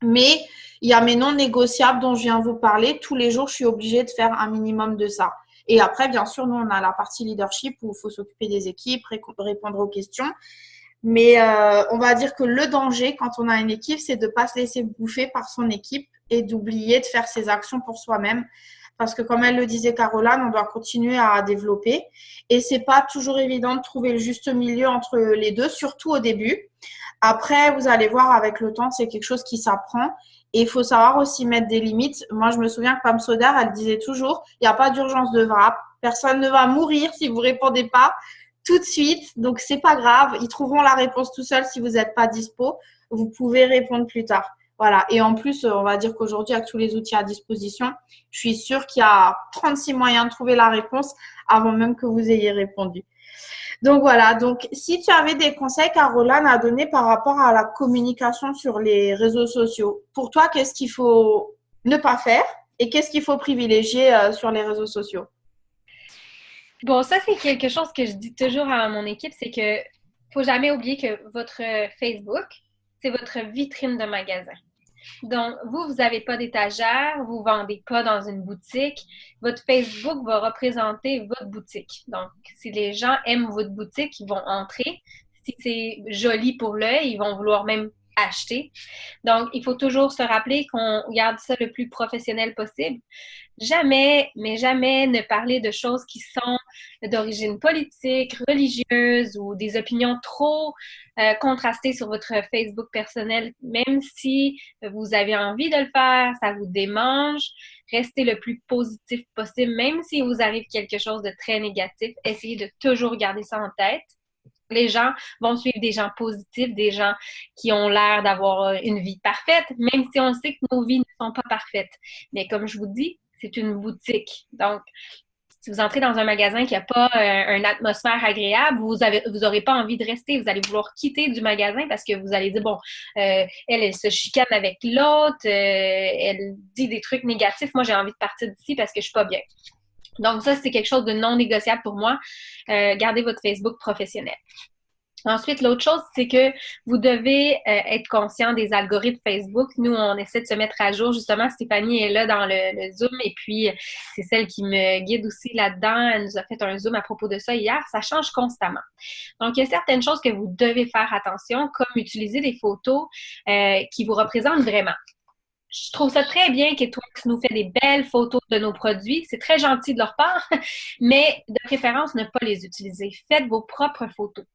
Mais il y a mes non négociables dont je viens vous parler. Tous les jours, je suis obligée de faire un minimum de ça. Et après, bien sûr, nous, on a la partie leadership où il faut s'occuper des équipes, répondre aux questions. Mais on va dire que le danger quand on a une équipe, c'est de ne pas se laisser bouffer par son équipe et d'oublier de faire ses actions pour soi-même. Parce que comme elle le disait Caroline, on doit continuer à développer. Et c'est pas toujours évident de trouver le juste milieu entre les deux, surtout au début. Après, vous allez voir avec le temps, c'est quelque chose qui s'apprend. Et il faut savoir aussi mettre des limites. Moi, je me souviens que Pam Soder, elle disait toujours, il n'y a pas d'urgence de VRAP. Personne ne va mourir si vous répondez pas tout de suite. Donc, c'est pas grave. Ils trouveront la réponse tout seuls si vous n'êtes pas dispo. Vous pouvez répondre plus tard. Voilà. Et en plus, on va dire qu'aujourd'hui, avec tous les outils à disposition, je suis sûre qu'il y a 36 moyens de trouver la réponse avant même que vous ayez répondu. Donc voilà. Donc, si tu avais des conseils, Caroline, à donner par rapport à la communication sur les réseaux sociaux, pour toi, qu'est-ce qu'il faut ne pas faire et qu'est-ce qu'il faut privilégier sur les réseaux sociaux? Bon, ça, c'est quelque chose que je dis toujours à mon équipe, c'est que faut jamais oublier que votre Facebook, c'est votre vitrine de magasin. Donc, vous n'avez pas d'étagère, vous ne vendez pas dans une boutique. Votre Facebook va représenter votre boutique. Donc, si les gens aiment votre boutique, ils vont entrer. Si c'est joli pour l'œil, ils vont vouloir même acheter. Donc, il faut toujours se rappeler qu'on garde ça le plus professionnel possible. Jamais, mais jamais ne parler de choses qui sont d'origine politique, religieuse ou des opinions trop contrastées sur votre Facebook personnel, même si vous avez envie de le faire, ça vous démange. Restez le plus positif possible, même si vous arrive quelque chose de très négatif, essayez de toujours garder ça en tête. Les gens vont suivre des gens positifs, des gens qui ont l'air d'avoir une vie parfaite, même si on sait que nos vies ne sont pas parfaites. Mais comme je vous dis, c'est une boutique. Donc, si vous entrez dans un magasin qui n'a pas une atmosphère agréable, vous aurez pas envie de rester. Vous allez vouloir quitter du magasin parce que vous allez dire, bon, elle se chicane avec l'autre, elle dit des trucs négatifs. Moi, j'ai envie de partir d'ici parce que je suis pas bien. Donc, ça, c'est quelque chose de non négociable pour moi. Gardez votre Facebook professionnel. Ensuite, l'autre chose, c'est que vous devez être conscient des algorithmes Facebook. Nous, on essaie de se mettre à jour. Justement, Stéphanie est là dans le Zoom et puis c'est celle qui me guide aussi là-dedans. Elle nous a fait un Zoom à propos de ça hier. Ça change constamment. Donc, il y a certaines choses que vous devez faire attention, comme utiliser des photos qui vous représentent vraiment. Je trouve ça très bien qu'Etworks nous fait des belles photos de nos produits. C'est très gentil de leur part, mais de préférence, ne pas les utiliser. Faites vos propres photos.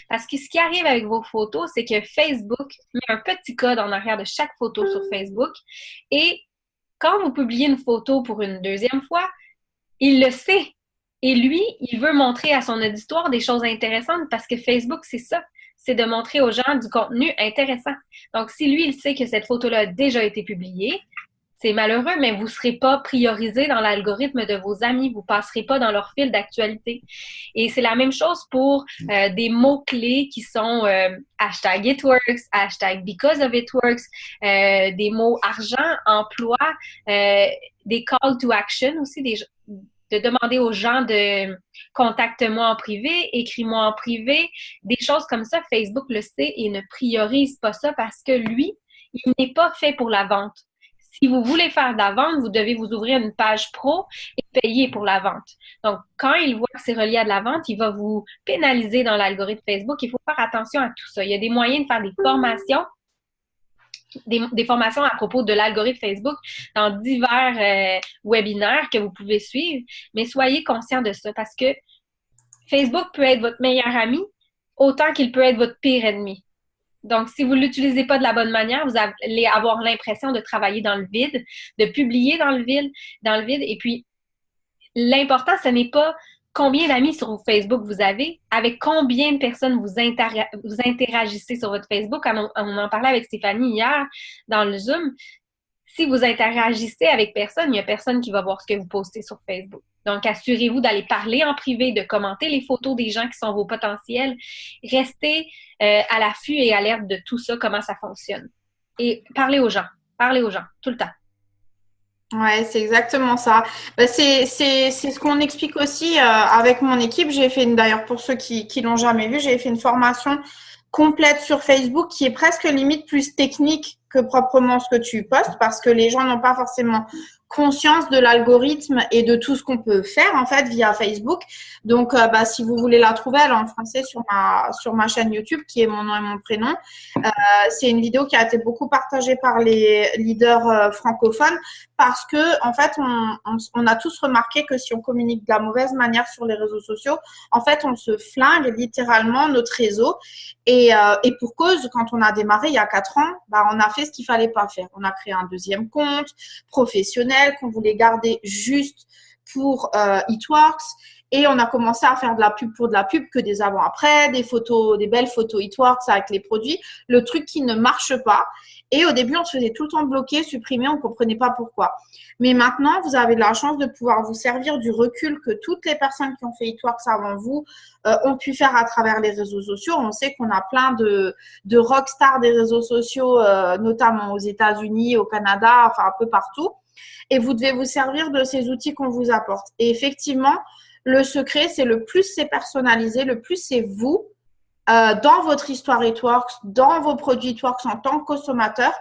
Parce que ce qui arrive avec vos photos, c'est que Facebook met un petit code en arrière de chaque photo sur Facebook. Et quand vous publiez une photo pour une deuxième fois, il le sait. Et lui, il veut montrer à son auditoire des choses intéressantes parce que Facebook, c'est ça. C'est de montrer aux gens du contenu intéressant. Donc, si lui, il sait que cette photo-là a déjà été publiée, c'est malheureux, mais vous ne serez pas priorisé dans l'algorithme de vos amis. Vous ne passerez pas dans leur fil d'actualité. Et c'est la même chose pour des mots-clés qui sont hashtag #itworks, hashtag #becauseofitworks, des mots argent, emploi, des call to action aussi, de demander aux gens de contacte-moi en privé, écris-moi en privé, des choses comme ça. Facebook le sait et ne priorise pas ça parce que lui, il n'est pas fait pour la vente. Si vous voulez faire de la vente, vous devez vous ouvrir une page pro et payer pour la vente. Donc, quand il voit que c'est relié à de la vente, il va vous pénaliser dans l'algorithme Facebook. Il faut faire attention à tout ça. Il y a des moyens de faire des formations des formations à propos de l'algorithme Facebook dans divers webinaires que vous pouvez suivre, mais soyez conscient de ça parce que Facebook peut être votre meilleur ami autant qu'il peut être votre pire ennemi. Donc, si vous ne l'utilisez pas de la bonne manière, vous allez avoir l'impression de travailler dans le vide, de publier dans le vide. Et puis, l'important, ce n'est pas combien d'amis sur Facebook vous avez, avec combien de personnes vous interagissez sur votre Facebook. On en parlait avec Stéphanie hier dans le Zoom. Si vous interagissez avec personne, il n'y a personne qui va voir ce que vous postez sur Facebook. Donc, assurez-vous d'aller parler en privé, de commenter les photos des gens qui sont vos potentiels. Restez à l'affût et alerte de tout ça, comment ça fonctionne. Et parlez aux gens, tout le temps. Ouais, c'est exactement ça. Bah, c'est ce qu'on explique aussi avec mon équipe. J'ai fait d'ailleurs pour ceux qui l'ont jamais vu, j'ai fait une formation complète sur Facebook qui est presque limite plus technique que proprement ce que tu postes parce que les gens n'ont pas forcément conscience de l'algorithme et de tout ce qu'on peut faire en fait via Facebook. Donc, si vous voulez la trouver, elle est en français sur ma chaîne YouTube qui est mon nom et mon prénom. C'est une vidéo qui a été beaucoup partagée par les leaders francophones parce que en fait, on a tous remarqué que si on communique de la mauvaise manière sur les réseaux sociaux, en fait, on se flingue littéralement notre réseau. Et pour cause, quand on a démarré il y a 4 ans, on a fait ce qu'il fallait pas faire. On a créé un deuxième compte professionnel qu'on voulait garder juste pour It Works. Et on a commencé à faire de la pub pour de la pub, que des avant-après, des photos, des belles photos It Works avec les produits. Le truc qui ne marche pas. Et au début, on se faisait tout le temps bloquer, supprimer, on ne comprenait pas pourquoi. Mais maintenant, vous avez la chance de pouvoir vous servir du recul que toutes les personnes qui ont fait It Works avant vous ont pu faire à travers les réseaux sociaux. On sait qu'on a plein de rockstars des réseaux sociaux, notamment aux États-Unis, au Canada, enfin un peu partout. Et vous devez vous servir de ces outils qu'on vous apporte. Et effectivement, le secret, c'est le plus c'est personnalisé, le plus c'est vous, dans votre histoire It Works, dans vos produits It Works en tant que consommateur,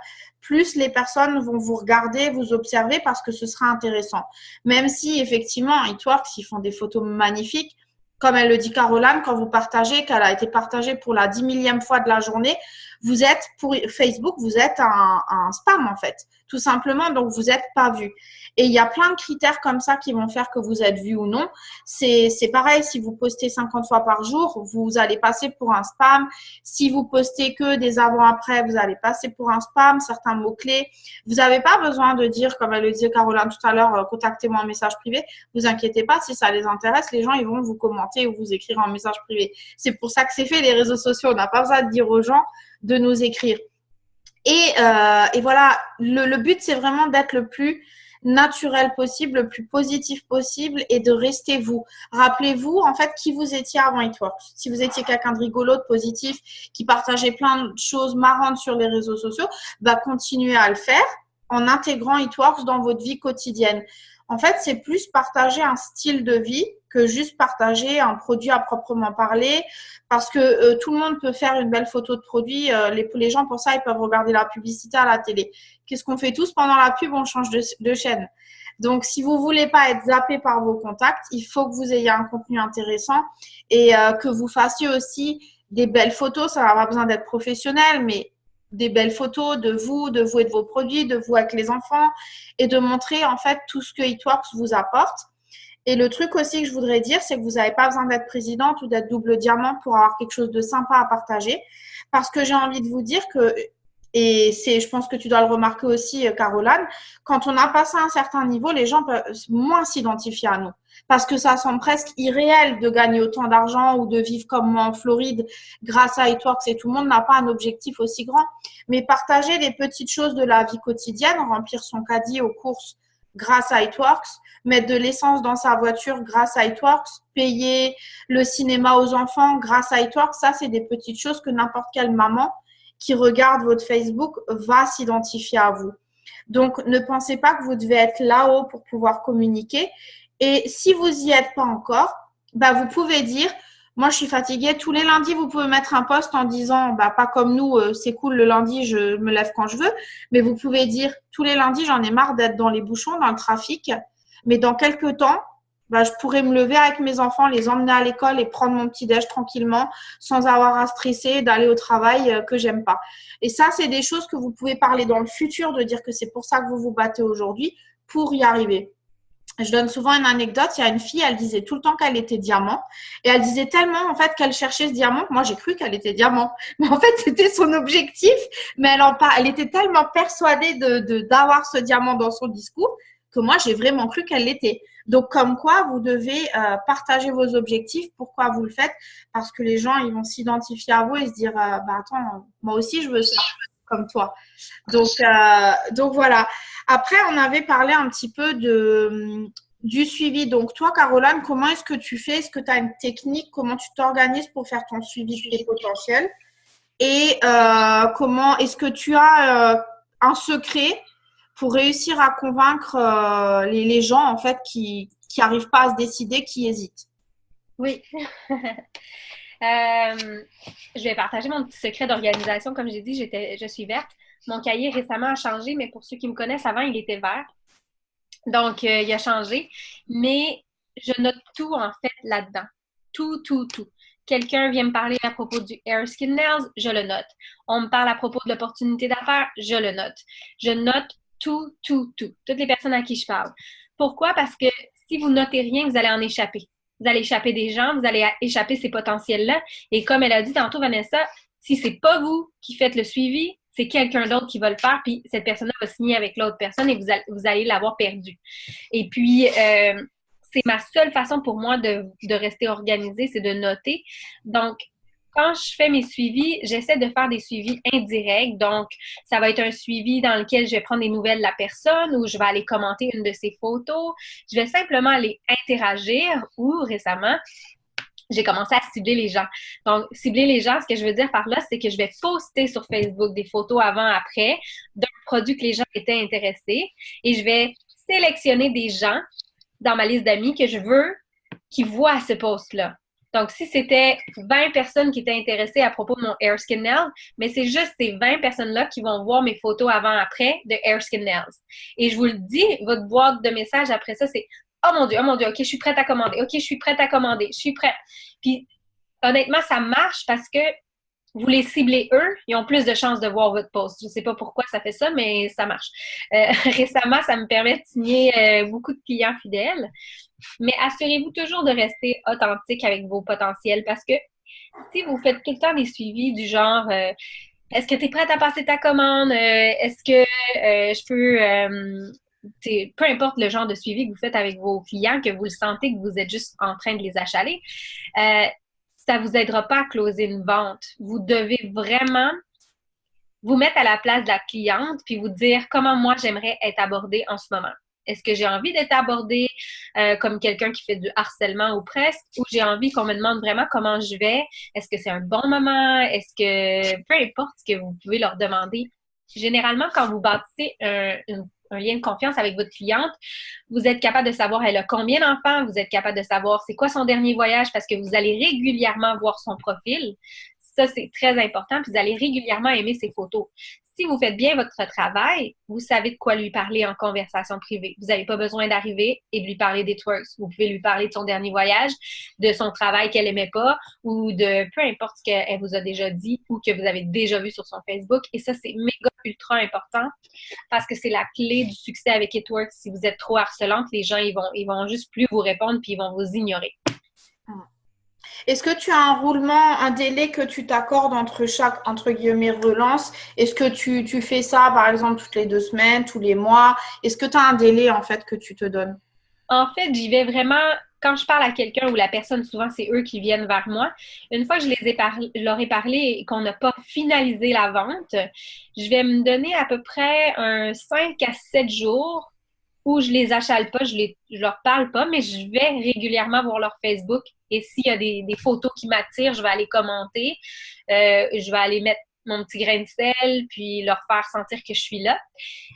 plus les personnes vont vous regarder, vous observer parce que ce sera intéressant. Même si effectivement, It Works, ils font des photos magnifiques. Comme elle le dit Caroline, quand vous partagez, qu'elle a été partagée pour la 10 millième fois de la journée, vous êtes, pour Facebook, vous êtes un spam en fait, tout simplement, donc vous n'êtes pas vu. Et il y a plein de critères comme ça qui vont faire que vous êtes vu ou non. C'est pareil, si vous postez 50 fois par jour, vous allez passer pour un spam. Si vous postez que des avant-après, vous allez passer pour un spam, certains mots-clés. Vous n'avez pas besoin de dire, comme elle le disait Caroline tout à l'heure, contactez-moi en message privé. Vous inquiétez pas, si ça les intéresse, les gens, ils vont vous commenter ou vous écrire en message privé. C'est pour ça que c'est fait, les réseaux sociaux. On n'a pas besoin de dire aux gens de nous écrire. Et voilà, le but, c'est vraiment d'être le plus naturel possible, le plus positif possible et de rester vous. Rappelez-vous, en fait, qui vous étiez avant It Works. Si vous étiez quelqu'un de rigolo, de positif, qui partageait plein de choses marrantes sur les réseaux sociaux, continuez à le faire en intégrant It Works dans votre vie quotidienne. En fait, c'est plus partager un style de vie que juste partager un produit à proprement parler parce que tout le monde peut faire une belle photo de produit. Les gens, pour ça, ils peuvent regarder la publicité à la télé. Qu'est-ce qu'on fait tous pendant la pub? On change de chaîne. Donc, si vous voulez pas être zappé par vos contacts, il faut que vous ayez un contenu intéressant et que vous fassiez aussi des belles photos. Ça n'a pas besoin d'être professionnel, mais des belles photos de vous et de vos produits, de vous avec les enfants et de montrer en fait tout ce que It Works vous apporte. Et le truc aussi que je voudrais dire, c'est que vous n'avez pas besoin d'être présidente ou d'être double diamant pour avoir quelque chose de sympa à partager. Parce que j'ai envie de vous dire que, et je pense que tu dois le remarquer aussi, Caroline, quand on a passé un certain niveau, les gens peuvent moins s'identifier à nous. Parce que ça semble presque irréel de gagner autant d'argent ou de vivre comme moi en Floride grâce à It Works et tout le monde n'a pas un objectif aussi grand. Mais partager les petites choses de la vie quotidienne, remplir son caddie aux courses grâce à It Works, mettre de l'essence dans sa voiture grâce à It Works, payer le cinéma aux enfants grâce à It Works, ça, c'est des petites choses que n'importe quelle maman qui regarde votre Facebook va s'identifier à vous. Donc, ne pensez pas que vous devez être là-haut pour pouvoir communiquer. Et si vous n'y êtes pas encore, vous pouvez dire, moi, je suis fatiguée. Tous les lundis, vous pouvez mettre un post en disant, pas comme nous, c'est cool le lundi, je me lève quand je veux. Mais vous pouvez dire, tous les lundis, j'en ai marre d'être dans les bouchons, dans le trafic. Mais dans quelques temps, je pourrais me lever avec mes enfants, les emmener à l'école et prendre mon petit-déj tranquillement sans avoir à stresser d'aller au travail que j'aime pas. Et ça, c'est des choses que vous pouvez parler dans le futur, de dire que c'est pour ça que vous vous battez aujourd'hui pour y arriver. Je donne souvent une anecdote. Il y a une fille, elle disait tout le temps qu'elle était diamant. Et elle disait tellement, en fait, qu'elle cherchait ce diamant. Moi, j'ai cru qu'elle était diamant. Mais en fait, c'était son objectif. Mais elle était tellement persuadée d'avoir ce diamant dans son discours que moi, j'ai vraiment cru qu'elle l'était. Donc, comme quoi, vous devez partager vos objectifs. Pourquoi vous le faites? Parce que les gens, ils vont s'identifier à vous et se dire, bah attends, moi aussi, je veux ça, comme toi. Donc voilà. Après, on avait parlé un petit peu du suivi. Donc, toi, Caroline, comment est-ce que tu fais? Est-ce que tu as une technique? Comment tu t'organises pour faire ton suivi de tes potentiels? Et comment est-ce que tu as un secret pour réussir à convaincre les gens, en fait, qui n'arrivent pas à se décider, qui hésitent? Oui. Je vais partager mon petit secret d'organisation. Comme j'ai dit, je suis verte. Mon cahier récemment a changé, mais pour ceux qui me connaissent, avant, il était vert. Donc, il a changé. Mais je note tout, en fait, là-dedans. Tout, tout, tout. Quelqu'un vient me parler à propos du Hair Skin Nails, je le note. On me parle à propos de l'opportunité d'affaires, je le note. Je note tout, tout, tout. Toutes les personnes à qui je parle. Pourquoi? Parce que si vous notez rien, vous allez en échapper. Vous allez échapper des gens, vous allez échapper ces potentiels-là. Et comme elle a dit tantôt, Vanessa, si c'est pas vous qui faites le suivi, c'est quelqu'un d'autre qui va le faire, puis cette personne-là va signer avec l'autre personne et vous allez l'avoir perdu. Et puis, c'est ma seule façon pour moi de rester organisée, c'est de noter. Donc, quand je fais mes suivis, j'essaie de faire des suivis indirects. Donc, ça va être un suivi dans lequel je vais prendre des nouvelles de la personne ou je vais aller commenter une de ses photos. Je vais simplement aller interagir ou récemment, j'ai commencé à cibler les gens. Donc, cibler les gens, ce que je veux dire par là, c'est que je vais poster sur Facebook des photos avant-après d'un produit que les gens étaient intéressés et je vais sélectionner des gens dans ma liste d'amis que je veux qui voient ce post-là. Donc, si c'était 20 personnes qui étaient intéressées à propos de mon Hair Skin Nails, mais c'est juste ces 20 personnes-là qui vont voir mes photos avant-après de Hair Skin Nails. Et je vous le dis, votre boîte de messages après ça, c'est oh mon Dieu, ok, je suis prête à commander, ok, je suis prête à commander, je suis prête. Puis, honnêtement, ça marche parce que vous les ciblez eux, ils ont plus de chances de voir votre post. Je ne sais pas pourquoi ça fait ça, mais ça marche. Récemment, ça me permet de signer beaucoup de clients fidèles. Mais assurez-vous toujours de rester authentique avec vos potentiels parce que si vous faites tout le temps des suivis du genre est-ce que tu es prête à passer ta commande? Est-ce que je peux peu importe le genre de suivi que vous faites avec vos clients, que vous le sentez que vous êtes juste en train de les achaler, ça ne vous aidera pas à closer une vente. Vous devez vraiment vous mettre à la place de la cliente puis vous dire comment moi j'aimerais être abordée en ce moment. Est-ce que j'ai envie d'être abordée comme quelqu'un qui fait du harcèlement ou presque, ou j'ai envie qu'on me demande vraiment comment je vais? Est-ce que c'est un bon moment? Est-ce que, peu importe ce que vous pouvez leur demander. Généralement, quand vous bâtissez un lien de confiance avec votre cliente, vous êtes capable de savoir elle a combien d'enfants, vous êtes capable de savoir c'est quoi son dernier voyage parce que vous allez régulièrement voir son profil. Ça, c'est très important. Puis vous allez régulièrement aimer ses photos. Si vous faites bien votre travail, vous savez de quoi lui parler en conversation privée. Vous n'avez pas besoin d'arriver et de lui parler des twerks. Vous pouvez lui parler de son dernier voyage, de son travail qu'elle n'aimait pas ou de peu importe ce qu'elle vous a déjà dit ou que vous avez déjà vu sur son Facebook. Et ça, c'est méga ultra important parce que c'est la clé du succès avec It Works. Si vous êtes trop harcelante, les gens, ils vont juste plus vous répondre puis ils vont vous ignorer. Est-ce que tu as un roulement, un délai que tu t'accordes entre chaque, entre guillemets, relance? Est-ce que tu fais ça, par exemple, toutes les 2 semaines, tous les mois? Est-ce que tu as un délai, en fait, que tu te donnes? En fait, j'y vais vraiment quand je parle à quelqu'un ou la personne, souvent c'est eux qui viennent vers moi. Une fois que je leur ai parlé et qu'on n'a pas finalisé la vente, je vais me donner à peu près un 5 à 7 jours où je les achale pas, je leur parle pas, mais je vais régulièrement voir leur Facebook. Et s'il y a des photos qui m'attirent, je vais aller commenter. Je vais aller mettre mon petit grain de sel, puis leur faire sentir que je suis là.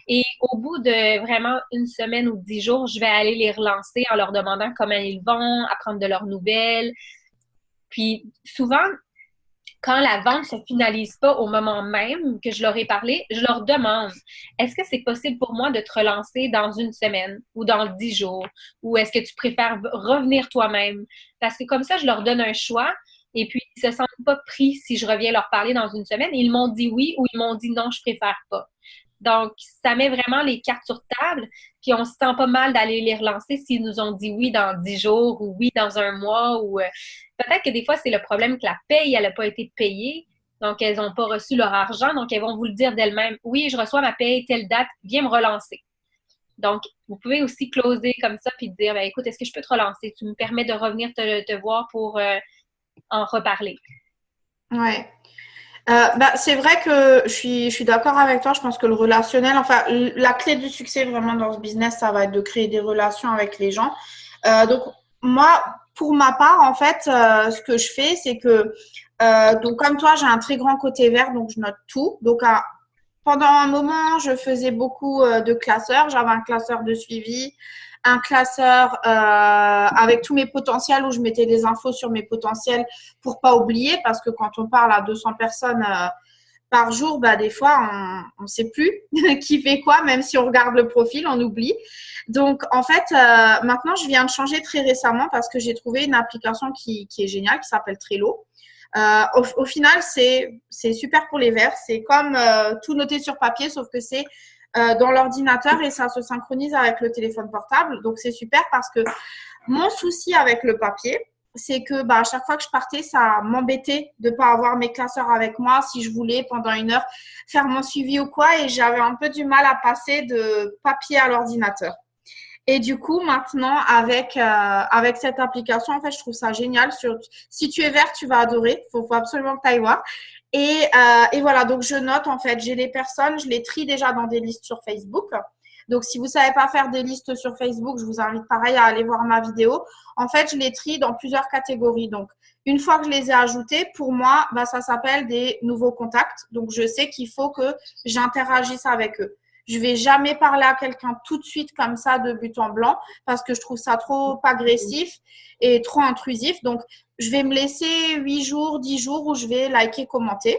Et au bout de vraiment une semaine ou 10 jours, je vais aller les relancer en leur demandant comment ils vont, apprendre de leurs nouvelles. Puis souvent, quand la vente ne se finalise pas au moment même que je leur ai parlé, je leur demande, est-ce que c'est possible pour moi de te relancer dans une semaine ou dans 10 jours? Ou est-ce que tu préfères revenir toi-même? Parce que comme ça, je leur donne un choix et puis ils ne se sentent pas pris si je reviens leur parler dans une semaine. Ils m'ont dit oui ou ils m'ont dit non, je préfère pas. Donc, ça met vraiment les cartes sur table, puis on se sent pas mal d'aller les relancer s'ils nous ont dit oui dans 10 jours ou oui dans un mois. Ou peut-être que des fois, c'est le problème que la paye, elle n'a pas été payée. Donc, elles n'ont pas reçu leur argent. Donc, elles vont vous le dire d'elles-mêmes. Oui, je reçois ma paye, telle date, viens me relancer. Donc, vous pouvez aussi closer comme ça puis dire, ben, écoute, est-ce que je peux te relancer? Tu me permets de revenir te voir pour en reparler. Ouais. C'est vrai que je suis d'accord avec toi. Je pense que le relationnel, enfin, la clé du succès vraiment dans ce business, ça va être de créer des relations avec les gens. Donc, moi, pour ma part, en fait, ce que je fais, c'est que, donc, comme toi, j'ai un très grand côté vert, donc je note tout. Donc, pendant un moment, je faisais beaucoup de classeurs. J'avais un classeur de suivi, un classeur avec tous mes potentiels où je mettais des infos sur mes potentiels pour pas oublier parce que quand on parle à 200 personnes par jour, bah, des fois, on sait plus qui fait quoi, même si on regarde le profil, on oublie. Donc, en fait, maintenant, je viens de changer très récemment parce que j'ai trouvé une application qui est géniale, qui s'appelle Trello. Au final, c'est super pour les verts. C'est comme tout noter sur papier, sauf que c'est dans l'ordinateur et ça se synchronise avec le téléphone portable. Donc, c'est super parce que mon souci avec le papier, c'est que à chaque fois que je partais, ça m'embêtait de ne pas avoir mes classeurs avec moi si je voulais pendant une heure faire mon suivi ou quoi. Et j'avais un peu du mal à passer de papier à l'ordinateur. Et du coup, maintenant, avec cette application, en fait, je trouve ça génial. Si tu es vert, tu vas adorer. Faut absolument que tu ailles voir. Et voilà, donc je note, en fait, j'ai les personnes, je les trie déjà dans des listes sur Facebook. Donc, si vous ne savez pas faire des listes sur Facebook, je vous invite pareil à aller voir ma vidéo. En fait, je les trie dans plusieurs catégories. Donc, une fois que je les ai ajoutés, pour moi, ça s'appelle des nouveaux contacts. Donc, je sais qu'il faut que j'interagisse avec eux. Je vais jamais parler à quelqu'un tout de suite comme ça de but en blanc parce que je trouve ça trop agressif et trop intrusif. Donc, je vais me laisser 8 jours, 10 jours où je vais liker, commenter,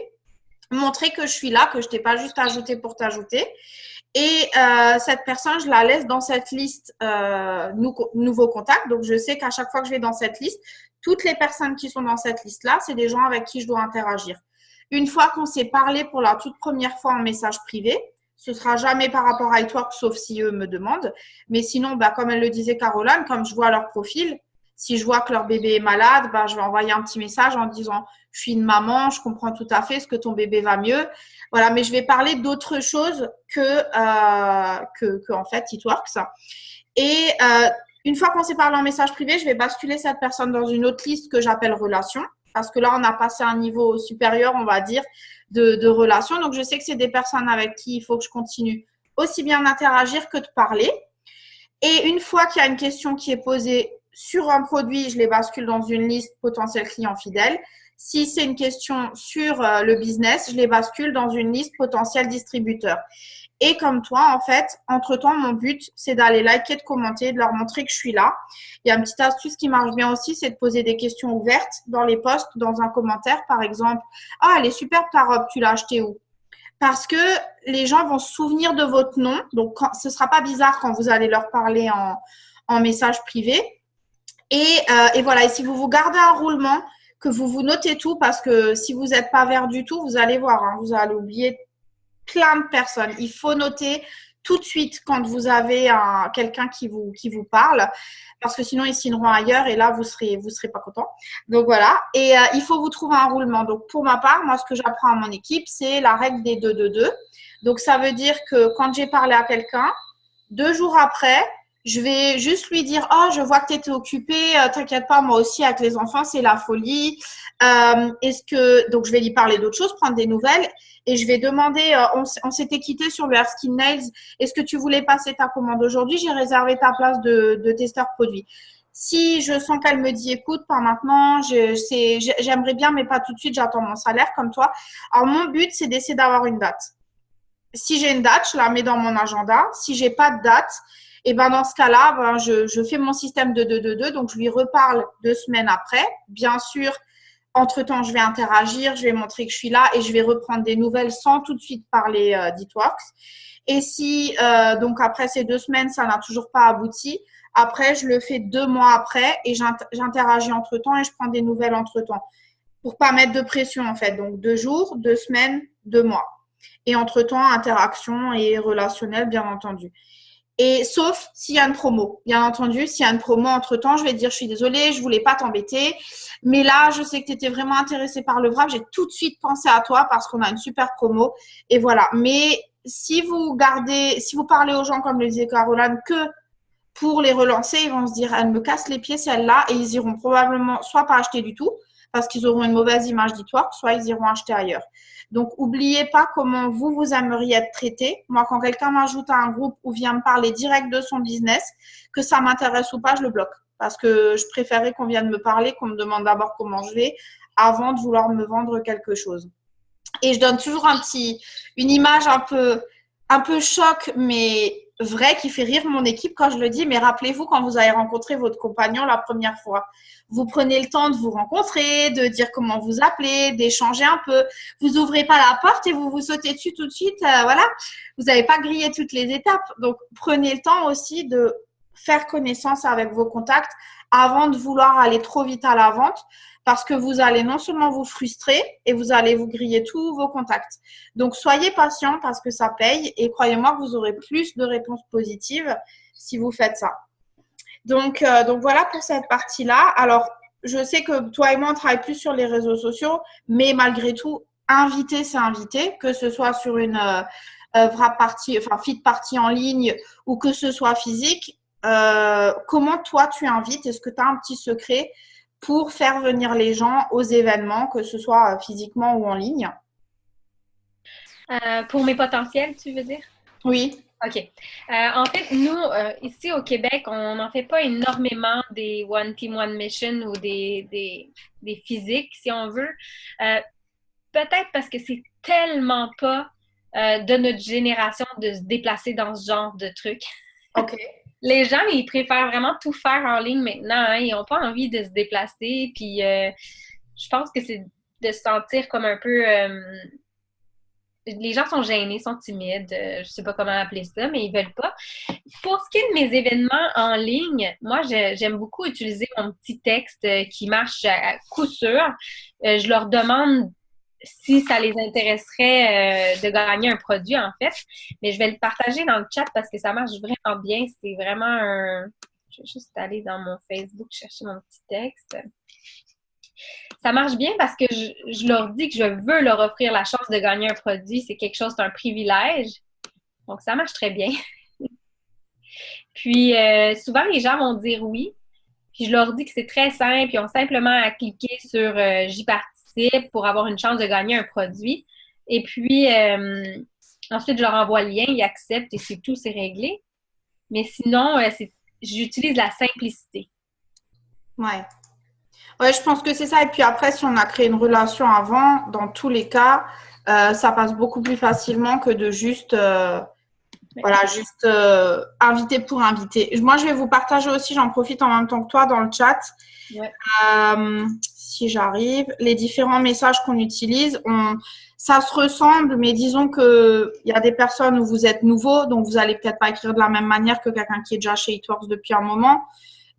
montrer que je suis là, que je t'ai pas juste ajouté pour t'ajouter. Et cette personne, je la laisse dans cette liste nouveaux contacts. Donc, je sais qu'à chaque fois que je vais dans cette liste, toutes les personnes qui sont dans cette liste-là, c'est des gens avec qui je dois interagir. Une fois qu'on s'est parlé pour la toute première fois en message privé, ce sera jamais par rapport à iTwork, sauf si eux me demandent. Mais sinon, comme elle le disait Caroline, comme je vois leur profil, si je vois que leur bébé est malade, je vais envoyer un petit message en disant « Je suis une maman, je comprends tout à fait, est-ce que ton bébé va mieux ?» Voilà, mais je vais parler d'autre chose que en fait, It-Works. Et une fois qu'on s'est parlé en message privé, je vais basculer cette personne dans une autre liste que j'appelle relation. Parce que là, on a passé un niveau supérieur, on va dire, de relation. Donc, je sais que c'est des personnes avec qui il faut que je continue aussi bien d'interagir que de parler. Et une fois qu'il y a une question qui est posée sur un produit, je les bascule dans une liste potentiel client fidèle. Si c'est une question sur le business, je les bascule dans une liste potentiel distributeur. Et comme toi, en fait, entre-temps, mon but, c'est d'aller liker, de commenter, de leur montrer que je suis là. Il y a une petite astuce qui marche bien aussi, c'est de poser des questions ouvertes dans les posts, dans un commentaire, par exemple. « Ah, elle est superbe ta robe, tu l'as achetée où ?» Parce que les gens vont se souvenir de votre nom. Donc, ce ne sera pas bizarre quand vous allez leur parler en message privé. Et voilà, et si vous vous gardez un roulement, que vous notez tout, parce que si vous n'êtes pas vert du tout, vous allez voir, vous allez oublier plein de personnes. Il faut noter tout de suite quand vous avez quelqu'un qui vous parle, parce que sinon ils signeront ailleurs et là vous serez pas content. Donc voilà, et il faut vous trouver un roulement. Donc pour ma part, moi ce que j'apprends à mon équipe, c'est la règle des 2-2-2. Donc ça veut dire que quand j'ai parlé à quelqu'un, 2 jours après, je vais juste lui dire « Oh, je vois que tu étais occupée, t'inquiète pas, moi aussi avec les enfants, c'est la folie. » Donc je vais lui parler d'autres choses, prendre des nouvelles et je vais demander, on s'était quitté sur le Erskine Nails, est-ce que tu voulais passer ta commande aujourd'hui? J'ai réservé ta place de testeur produit. Si je sens qu'elle me dit écoute, pas maintenant, j'aimerais bien, mais pas tout de suite, j'attends mon salaire comme toi. Alors mon but, c'est d'essayer d'avoir une date. Si j'ai une date, je la mets dans mon agenda. Si j'ai pas de date, et dans ce cas-là, je fais mon système de 2-2-2, donc je lui reparle 2 semaines après. Bien sûr, entre-temps, je vais interagir, je vais montrer que je suis là et je vais reprendre des nouvelles sans tout de suite parler d'It-Works. Et si, donc après ces 2 semaines, ça n'a toujours pas abouti, après, je le fais 2 mois après et j'interagis entre-temps et je prends des nouvelles entre-temps pour pas mettre de pression en fait. Donc 2 jours, 2 semaines, 2 mois. Et entre-temps, interaction et relationnel, bien entendu. Et sauf s'il y a une promo. Bien entendu, s'il y a une promo entre-temps, je vais te dire, je suis désolée, je voulais pas t'embêter. Mais là, je sais que tu étais vraiment intéressée par le wrap. J'ai tout de suite pensé à toi parce qu'on a une super promo. Et voilà. Mais si vous parlez aux gens, comme le disait Caroline, que pour les relancer, ils vont se dire, elle me casse les pieds celle-là, et ils iront probablement soit pas acheter du tout, parce qu'ils auront une mauvaise image d'Eatwork, soit ils iront acheter ailleurs. Donc, n'oubliez pas comment vous aimeriez être traité. Moi, quand quelqu'un m'ajoute à un groupe ou vient me parler direct de son business, que ça m'intéresse ou pas, je le bloque. Parce que je préférais qu'on vienne me parler, qu'on me demande d'abord comment je vais, avant de vouloir me vendre quelque chose. Et je donne toujours une image un peu choc, mais vrai, qui fait rire mon équipe quand je le dis. Mais rappelez-vous, quand vous avez rencontré votre compagnon la première fois, vous prenez le temps de vous rencontrer, de dire comment vous appelez, d'échanger un peu. Vous ouvrez pas la porte et vous sautez dessus tout de suite. Voilà, vous n'avez pas grillé toutes les étapes. Donc, prenez le temps aussi de faire connaissance avec vos contacts avant de vouloir aller trop vite à la vente, parce que vous allez non seulement vous frustrer et vous allez vous griller tous vos contacts. Donc, soyez patient parce que ça paye, et croyez-moi que vous aurez plus de réponses positives si vous faites ça. Donc voilà pour cette partie-là. Alors, je sais que toi et moi, on travaille plus sur les réseaux sociaux, mais malgré tout, inviter, c'est inviter, que ce soit sur une wrap party, enfin feed party en ligne, ou que ce soit physique. Comment toi, tu invites? Est-ce que tu as un petit secret pour faire venir les gens aux événements, que ce soit physiquement ou en ligne? Pour mes potentiels, tu veux dire? Oui. OK. En fait, nous, ici au Québec, on n'en fait pas énormément des One Team, One Mission ou des physiques, si on veut. Peut-être parce que c'est tellement pas de notre génération de se déplacer dans ce genre de trucs. OK. Les gens, ils préfèrent vraiment tout faire en ligne maintenant, hein. Ils n'ont pas envie de se déplacer. Puis, je pense que c'est de se sentir comme un peu... les gens sont gênés, sont timides, je sais pas comment appeler ça, mais ils veulent pas. Pour ce qui est de mes événements en ligne, moi, j'aime beaucoup utiliser mon petit texte qui marche à coup sûr. Je leur demande si ça les intéresserait de gagner un produit, en fait. Mais je vais le partager dans le chat parce que ça marche vraiment bien. C'est vraiment un... Je vais juste aller dans mon Facebook chercher mon petit texte. Ça marche bien parce que je leur dis que je veux leur offrir la chance de gagner un produit. C'est quelque chose, c'est un privilège. Donc, ça marche très bien. Puis, souvent, les gens vont dire oui. Puis, je leur dis que c'est très simple. Ils ont simplement à cliquer sur J'y participe pour avoir une chance de gagner un produit. Et puis, ensuite, je leur envoie le lien, ils acceptent et c'est tout, c'est réglé. Mais sinon, j'utilise la simplicité. Ouais. Ouais, je pense que c'est ça. Et puis après, si on a créé une relation avant, dans tous les cas, ça passe beaucoup plus facilement que de juste, inviter pour inviter. Moi, je vais vous partager aussi, j'en profite en même temps que toi dans le chat, Ouais. si j'arrive, les différents messages qu'on utilise. Ça se ressemble, mais disons qu'il y a des personnes où vous êtes nouveau, donc vous allez peut-être pas écrire de la même manière que quelqu'un qui est déjà chez Eatworks depuis un moment.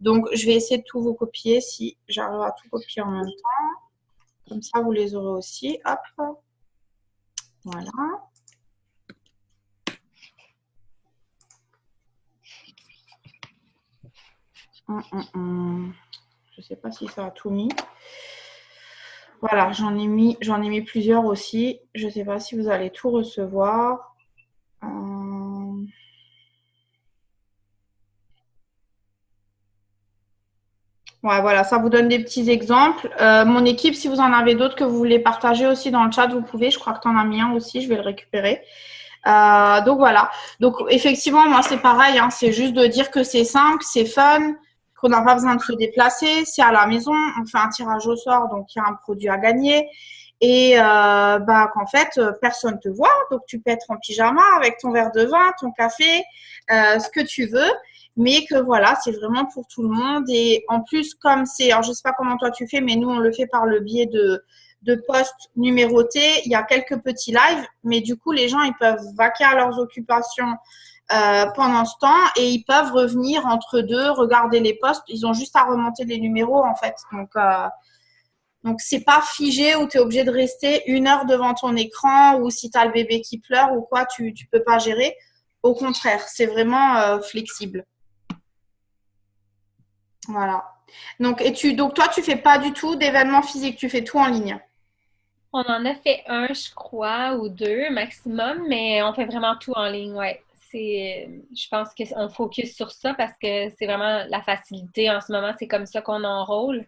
Donc, je vais essayer de tout vous copier si j'arrive à tout copier en même temps. Comme ça, vous les aurez aussi. Hop. Voilà. Je ne sais pas si ça a tout mis. Voilà, j'en ai mis plusieurs aussi. Je ne sais pas si vous allez tout recevoir. Ouais, voilà, ça vous donne des petits exemples. Mon équipe, si vous en avez d'autres que vous voulez partager aussi dans le chat, vous pouvez. Je crois que tu en as mis un aussi, je vais le récupérer. Donc voilà. Donc effectivement, moi c'est pareil, hein, c'est juste de dire que c'est simple, c'est fun, qu'on n'a pas besoin de se déplacer, c'est à la maison, on fait un tirage au sort, donc il y a un produit à gagner. Et qu'en fait, personne ne te voit, donc tu peux être en pyjama avec ton verre de vin, ton café, ce que tu veux. Mais que voilà, c'est vraiment pour tout le monde. Et en plus, comme c'est, alors je ne sais pas comment toi tu fais, mais nous, on le fait par le biais de posts numérotés. Il y a quelques petits lives, mais du coup, les gens, ils peuvent vaquer à leurs occupations pendant ce temps et ils peuvent revenir entre deux, regarder les posts. Ils ont juste à remonter les numéros, en fait. Donc, c'est pas figé où tu es obligé de rester 1 heure devant ton écran ou si tu as le bébé qui pleure ou quoi, tu peux pas gérer. Au contraire, c'est vraiment flexible. Voilà. Donc, donc, toi, tu fais pas du tout d'événements physiques, tu fais tout en ligne. On en a fait un, je crois, ou deux maximum, mais on fait vraiment tout en ligne, ouais. Je pense qu'on focus sur ça parce que c'est vraiment la facilité en ce moment, c'est comme ça qu'on enrôle.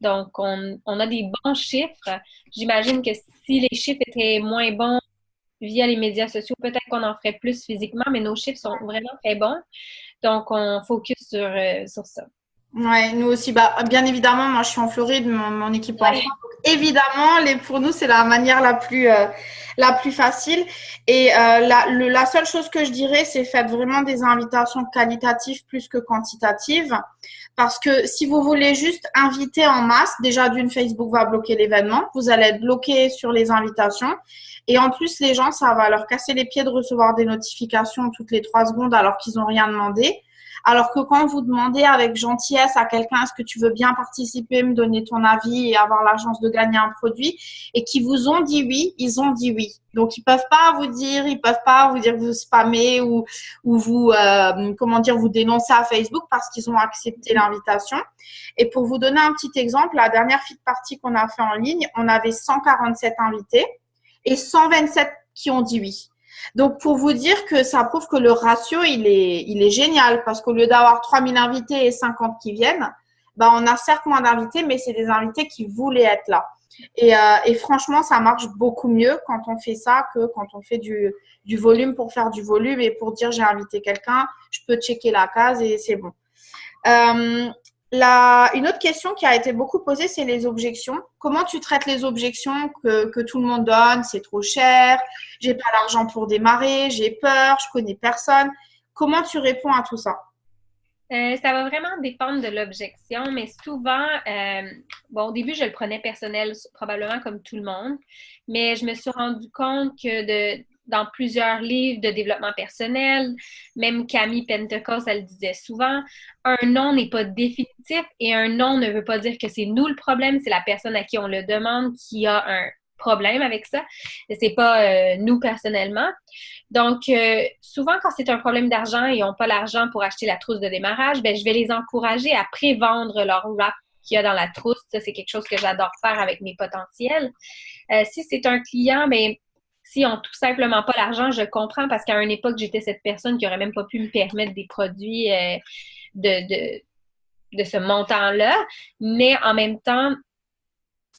Donc, on a des bons chiffres. J'imagine que si les chiffres étaient moins bons via les médias sociaux, peut-être qu'on en ferait plus physiquement, mais nos chiffres sont vraiment très bons. Donc, on focus sur ça. Ouais, nous aussi. Bah, bien évidemment, moi, je suis en Floride, mon équipe est en France. Ouais. Donc, évidemment, pour nous, c'est la manière la plus facile. Et la seule chose que je dirais, c'est faites vraiment des invitations qualitatives plus que quantitatives. Parce que si vous voulez juste inviter en masse, déjà d'une, Facebook va bloquer l'événement. Vous allez être bloqué sur les invitations. Et en plus, les gens, ça va leur casser les pieds de recevoir des notifications toutes les 3 secondes alors qu'ils n'ont rien demandé. Alors que quand vous demandez avec gentillesse à quelqu'un, est-ce que tu veux bien participer, me donner ton avis et avoir la chance de gagner un produit, et qui vous ont dit oui, ils ont dit oui. Donc, ils peuvent pas vous dire que vous spammez ou vous, vous dénoncez à Facebook parce qu'ils ont accepté l'invitation. Et pour vous donner un petit exemple, la dernière Fit Party qu'on a fait en ligne, on avait 147 invités et 127 qui ont dit oui. Donc, pour vous dire que ça prouve que le ratio, il est génial parce qu'au lieu d'avoir 3000 invités et 50 qui viennent, bah, on a certes moins d'invités, mais c'est des invités qui voulaient être là. Et franchement, ça marche beaucoup mieux quand on fait ça que quand on fait du volume pour faire du volume et pour dire j'ai invité quelqu'un, je peux checker la case et c'est bon. Une autre question qui a été beaucoup posée, c'est les objections. Comment tu traites les objections que tout le monde donne? C'est trop cher, j'ai pas l'argent pour démarrer, j'ai peur, je connais personne. Comment tu réponds à tout ça? Ça va vraiment dépendre de l'objection, mais souvent, bon, au début, je le prenais personnel, probablement comme tout le monde, mais je me suis rendu compte que dans plusieurs livres de développement personnel, même Camille Pentecost, elle disait souvent, un non n'est pas définitif et un non ne veut pas dire que c'est nous le problème, c'est la personne à qui on le demande qui a un problème avec ça. C'est pas nous personnellement. Donc, souvent, quand c'est un problème d'argent et ils n'ont pas l'argent pour acheter la trousse de démarrage, ben, je vais les encourager à prévendre leur wrap qu'il y a dans la trousse. Ça, c'est quelque chose que j'adore faire avec mes potentiels. Si c'est un client, ben, s'ils n'ont tout simplement pas l'argent, je comprends parce qu'à une époque, j'étais cette personne qui n'aurait même pas pu me permettre des produits de ce montant-là. Mais en même temps,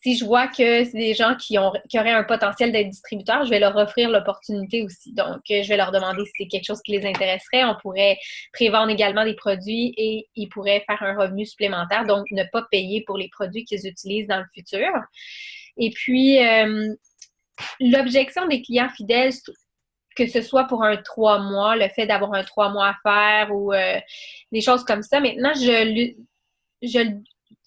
si je vois que c'est des gens qui auraient un potentiel d'être distributeurs, je vais leur offrir l'opportunité aussi. Donc, je vais leur demander si c'est quelque chose qui les intéresserait. On pourrait prévendre également des produits et ils pourraient faire un revenu supplémentaire, donc ne pas payer pour les produits qu'ils utilisent dans le futur. Et puis, l'objection des clients fidèles, que ce soit pour un 3 mois, le fait d'avoir un 3 mois à faire ou des choses comme ça, maintenant,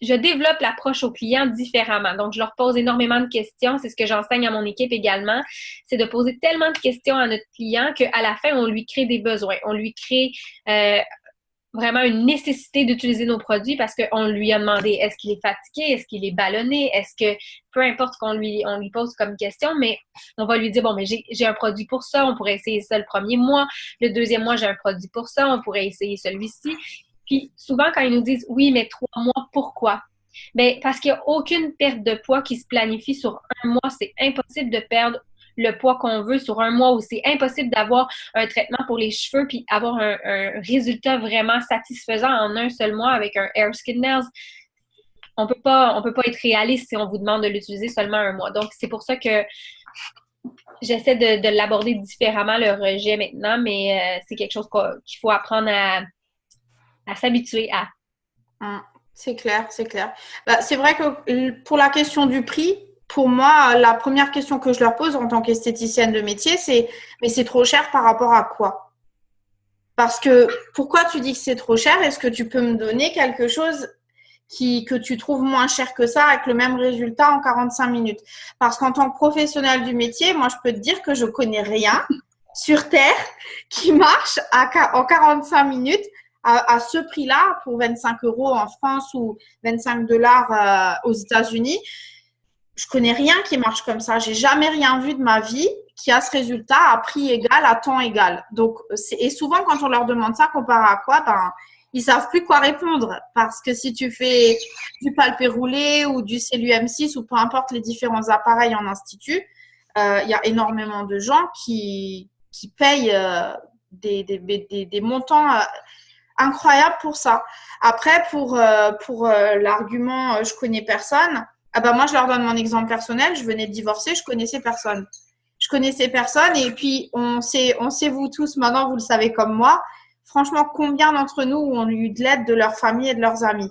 je développe l'approche aux clients différemment. Donc, je leur pose énormément de questions. C'est ce que j'enseigne à mon équipe également. C'est de poser tellement de questions à notre client qu'à la fin, on lui crée des besoins. On lui crée vraiment une nécessité d'utiliser nos produits parce qu'on lui a demandé est-ce qu'il est fatigué, est-ce qu'il est ballonné, est-ce que peu importe ce on lui pose comme question, mais on va lui dire bon, mais j'ai un produit pour ça, on pourrait essayer ça le premier mois, le deuxième mois, j'ai un produit pour ça, on pourrait essayer celui-ci. Puis souvent, quand ils nous disent oui, mais 3 mois, pourquoi? Bien, parce qu'il n'y a aucune perte de poids qui se planifie sur un mois. C'est impossible de perdre le poids qu'on veut sur un mois ou c'est impossible d'avoir un traitement pour les cheveux puis avoir un résultat vraiment satisfaisant en un seul mois avec un Hair Skin Nails. On peut pas être réaliste si on vous demande de l'utiliser seulement un mois. Donc, c'est pour ça que j'essaie de l'aborder différemment, le rejet maintenant, mais c'est quelque chose qu'il faut apprendre à s'habituer à. C'est clair, c'est clair. Bah, c'est vrai que pour la question du prix, pour moi, la première question que je leur pose en tant qu'esthéticienne de métier, c'est mais c'est trop cher par rapport à quoi? Parce que pourquoi tu dis que c'est trop cher? Est-ce que tu peux me donner quelque chose que tu trouves moins cher que ça avec le même résultat en 45 minutes? Parce qu'en tant que professionnel du métier, moi, je peux te dire que je connais rien sur Terre qui marche en 45 minutes à ce prix-là pour 25 € en France ou 25 $ aux États-Unis. Je connais rien qui marche comme ça. J'ai jamais rien vu de ma vie qui a ce résultat à prix égal, à temps égal. Donc, et souvent, quand on leur demande ça, comparé à quoi, ben, ils savent plus quoi répondre. Parce que si tu fais du palpé roulé ou du CLUM6 ou peu importe les différents appareils en institut, il y a énormément de gens qui payent des montants incroyables pour ça. Après, pour l'argument je connais personne, ah bah moi je leur donne mon exemple personnel, je venais de divorcer, je connaissais personne. Je connaissais personne et puis on sait vous tous, maintenant vous le savez comme moi, franchement combien d'entre nous ont eu de l'aide de leur famille et de leurs amis.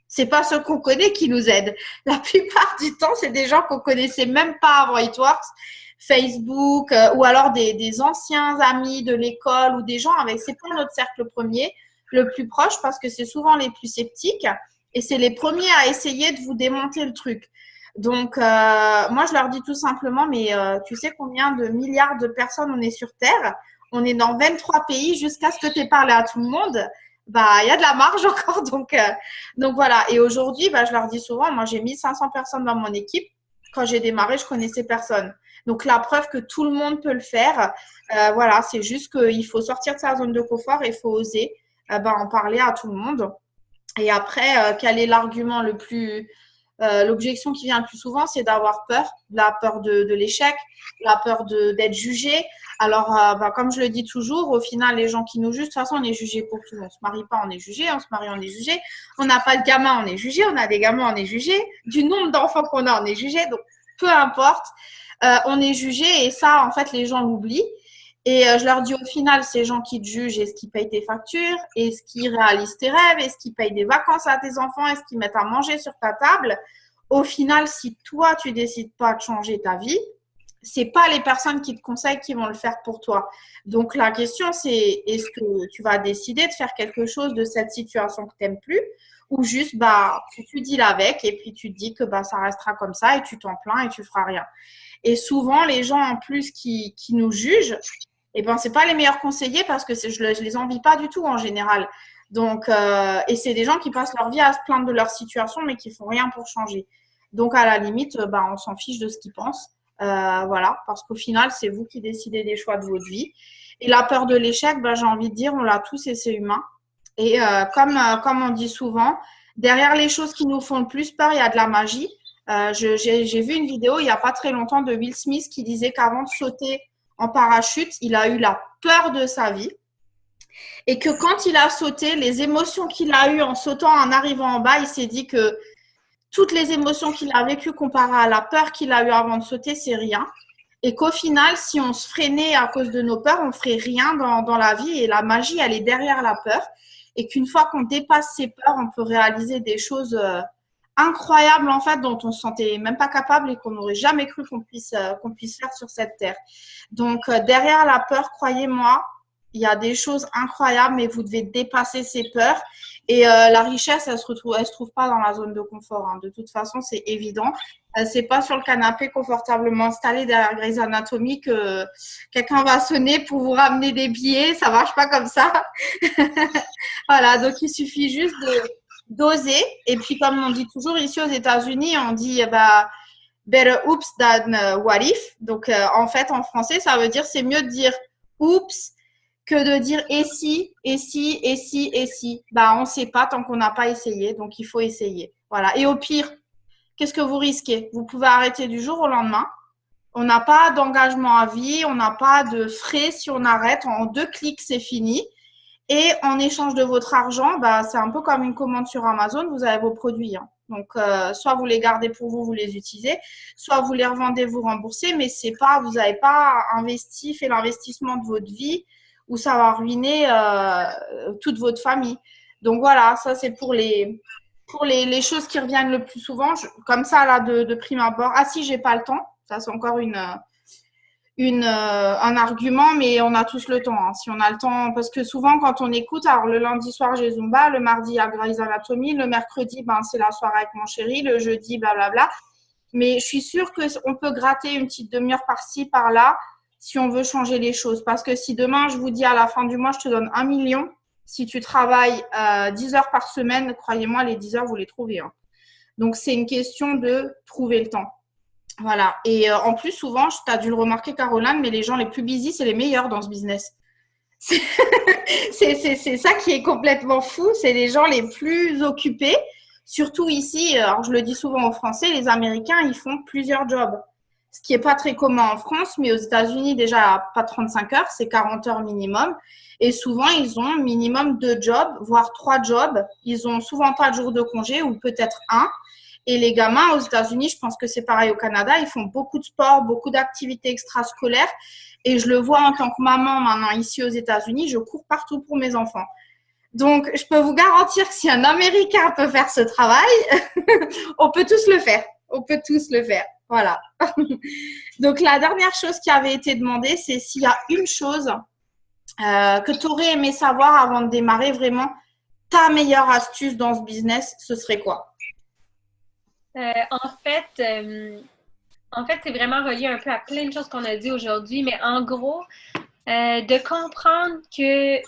C'est pas ceux qu'on connaît qui nous aident. La plupart du temps, c'est des gens qu'on connaissait même pas avant It Works, Facebook, ou alors des anciens amis de l'école ou des gens avec, c'est pas notre cercle premier, le plus proche parce que c'est souvent les plus sceptiques et c'est les premiers à essayer de vous démonter le truc. Donc, moi, je leur dis tout simplement, mais tu sais combien de milliards de personnes on est sur Terre? On est dans 23 pays jusqu'à ce que tu aies parlé à tout le monde. Bah, il y a de la marge encore. Donc voilà. Et aujourd'hui, bah, je leur dis souvent, moi, j'ai 1500 personnes dans mon équipe. Quand j'ai démarré, je connaissais personne. Donc, la preuve que tout le monde peut le faire, voilà, c'est juste qu'il faut sortir de sa zone de confort et il faut oser en parler à tout le monde. Et après, quel est l'argument le plus… l'objection qui vient le plus souvent, c'est d'avoir peur, la peur de l'échec, la peur d'être jugé. Alors, comme je le dis toujours, au final, les gens qui nous jugent, de toute façon, on est jugé pour tout. On ne se marie pas, on est jugé. On se marie, on est jugé. On n'a pas de gamin, on est jugé. On a des gamins, on est jugé. Du nombre d'enfants qu'on a, on est jugé. Donc, peu importe, on est jugé. Et ça, en fait, les gens l'oublient. Et je leur dis au final, ces gens qui te jugent, est-ce qu'ils payent tes factures? Est-ce qu'ils réalisent tes rêves? Est-ce qu'ils payent des vacances à tes enfants? Est-ce qu'ils mettent à manger sur ta table? Au final, si toi, tu décides pas de changer ta vie, c'est pas les personnes qui te conseillent qui vont le faire pour toi. Donc, la question, c'est est-ce que tu vas décider de faire quelque chose de cette situation que tu n'aimes plus ou juste, tu deals avec et puis tu te dis que ça restera comme ça et tu t'en plains et tu feras rien. Et souvent, les gens en plus qui nous jugent, c'est pas les meilleurs conseillers parce que je les envie pas du tout en général. Donc, et c'est des gens qui passent leur vie à se plaindre de leur situation, mais qui font rien pour changer. Donc, à la limite, on s'en fiche de ce qu'ils pensent. Voilà, parce qu'au final, c'est vous qui décidez des choix de votre vie. Et la peur de l'échec, j'ai envie de dire, on l'a tous et c'est humain. Et comme on dit souvent, derrière les choses qui nous font le plus peur, il y a de la magie. J'ai vu une vidéo il n'y a pas très longtemps de Will Smith qui disait qu'avant de sauter en parachute, il a eu la peur de sa vie. Et que quand il a sauté, les émotions qu'il a eues en sautant, en arrivant en bas, il s'est dit que toutes les émotions qu'il a vécues comparées à la peur qu'il a eue avant de sauter, c'est rien. Et qu'au final, si on se freinait à cause de nos peurs, on ne ferait rien dans la vie. Et la magie, elle est derrière la peur. Et qu'une fois qu'on dépasse ces peurs, on peut réaliser des choses incroyables, en fait, dont on ne se sentait même pas capable et qu'on n'aurait jamais cru qu'on puisse faire sur cette terre. Donc, derrière la peur, croyez-moi, il y a des choses incroyables, mais vous devez dépasser ces peurs. Et la richesse, elle se trouve pas dans la zone de confort. Hein. De toute façon, c'est évident. C'est pas sur le canapé confortablement installé derrière Grey's Anatomy que quelqu'un va sonner pour vous ramener des billets. Ça marche pas comme ça. Voilà, donc il suffit juste d'oser. Et puis, comme on dit toujours ici aux États-Unis, on dit better oops than what if. Donc, en fait, en français, ça veut dire c'est mieux de dire oups que de dire et si, et si, et si, et si. On ne sait pas tant qu'on n'a pas essayé, donc il faut essayer. Voilà. Et au pire, qu'est-ce que vous risquez? Vous pouvez arrêter du jour au lendemain. On n'a pas d'engagement à vie, on n'a pas de frais si on arrête. En 2 clics, c'est fini. Et en échange de votre argent, c'est un peu comme une commande sur Amazon, vous avez vos produits. Hein. Donc, soit vous les gardez pour vous, vous les utilisez, soit vous les revendez, vous remboursez, mais c'est pas, vous n'avez pas fait l'investissement de votre vie où ça va ruiner toute votre famille. Donc voilà, ça c'est pour les choses qui reviennent le plus souvent. Comme ça, là, de prime abord. Ah si, j'ai pas le temps. Ça, c'est encore un argument, mais on a tous le temps. Hein. Si on a le temps, parce que souvent, quand on écoute, alors le lundi soir, j'ai Zumba, le mardi, il y a Grey's Anatomy, le mercredi, c'est la soirée avec mon chéri, le jeudi, blablabla. Mais je suis sûre qu'on peut gratter une petite demi-heure par-ci, par-là, si on veut changer les choses. Parce que si demain, je vous dis à la fin du mois, je te donne 1 million, si tu travailles 10 heures par semaine, croyez-moi, les 10 heures, vous les trouvez. Hein. Donc, c'est une question de trouver le temps. Voilà. Et en plus, souvent, tu as dû le remarquer, Caroline, mais les gens les plus busy, c'est les meilleurs dans ce business. C'est c'est ça qui est complètement fou. C'est les gens les plus occupés. Surtout ici, alors je le dis souvent aux Français, les Américains, ils font plusieurs jobs. Ce qui n'est pas très commun en France, mais aux États-Unis, déjà, pas 35 heures, c'est 40 heures minimum. Et souvent, ils ont minimum 2 jobs, voire 3 jobs. Ils ont souvent pas de jour de congé ou peut-être un. Et les gamins aux États-Unis, je pense que c'est pareil au Canada, ils font beaucoup de sport, beaucoup d'activités extrascolaires. Et je le vois en tant que maman maintenant ici aux États-Unis, je cours partout pour mes enfants. Donc, je peux vous garantir que si un Américain peut faire ce travail, on peut tous le faire. On peut tous le faire. Voilà. Donc, la dernière chose qui avait été demandée, c'est s'il y a une chose que tu aurais aimé savoir avant de démarrer vraiment ta meilleure astuce dans ce business, ce serait quoi? En fait, c'est vraiment relié un peu à plein de choses qu'on a dit aujourd'hui, mais en gros, de comprendre que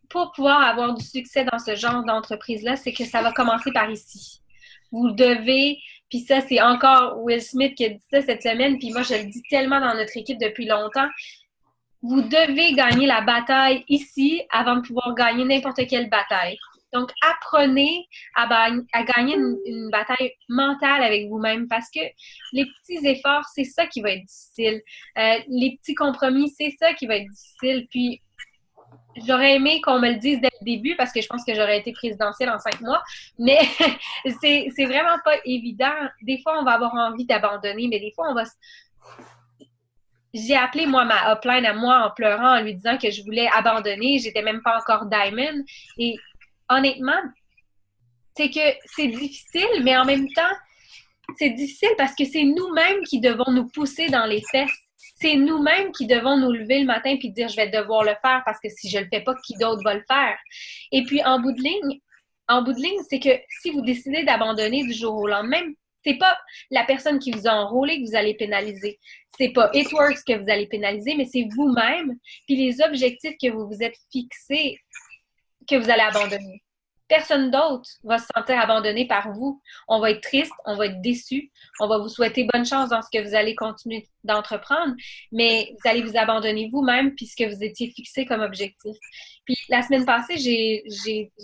pour pouvoir avoir du succès dans ce genre d'entreprise-là, c'est que ça va commencer par ici. Vous devez, puis ça, c'est encore Will Smith qui a dit ça cette semaine, puis moi, je le dis tellement dans notre équipe depuis longtemps. Vous devez gagner la bataille ici avant de pouvoir gagner n'importe quelle bataille. Donc, apprenez à gagner une bataille mentale avec vous-même parce que les petits efforts, c'est ça qui va être difficile. Les petits compromis, c'est ça qui va être difficile. Puis, j'aurais aimé qu'on me le dise dès le début parce que je pense que j'aurais été présidentielle en 5 mois, mais c'est vraiment pas évident. Des fois, on va avoir envie d'abandonner, mais des fois, on va... J'ai appelé, moi, ma upline à moi en pleurant, en lui disant que je voulais abandonner. J'étais même pas encore Diamond. Et honnêtement, c'est que c'est difficile, mais en même temps, c'est difficile parce que c'est nous-mêmes qui devons nous pousser dans les fesses. C'est nous-mêmes qui devons nous lever le matin puis dire je vais devoir le faire parce que si je le fais pas, qui d'autre va le faire? Et puis en bout de ligne, c'est que si vous décidez d'abandonner du jour au lendemain, c'est pas la personne qui vous a enrôlé que vous allez pénaliser. C'est pas It Works que vous allez pénaliser, mais c'est vous-même puis les objectifs que vous vous êtes fixés que vous allez abandonner. Personne d'autre va se sentir abandonné par vous. On va être triste, on va être déçu, on va vous souhaiter bonne chance dans ce que vous allez continuer d'entreprendre, mais vous allez vous abandonner vous-même puis ce que vous étiez fixé comme objectif. Puis la semaine passée, j'ai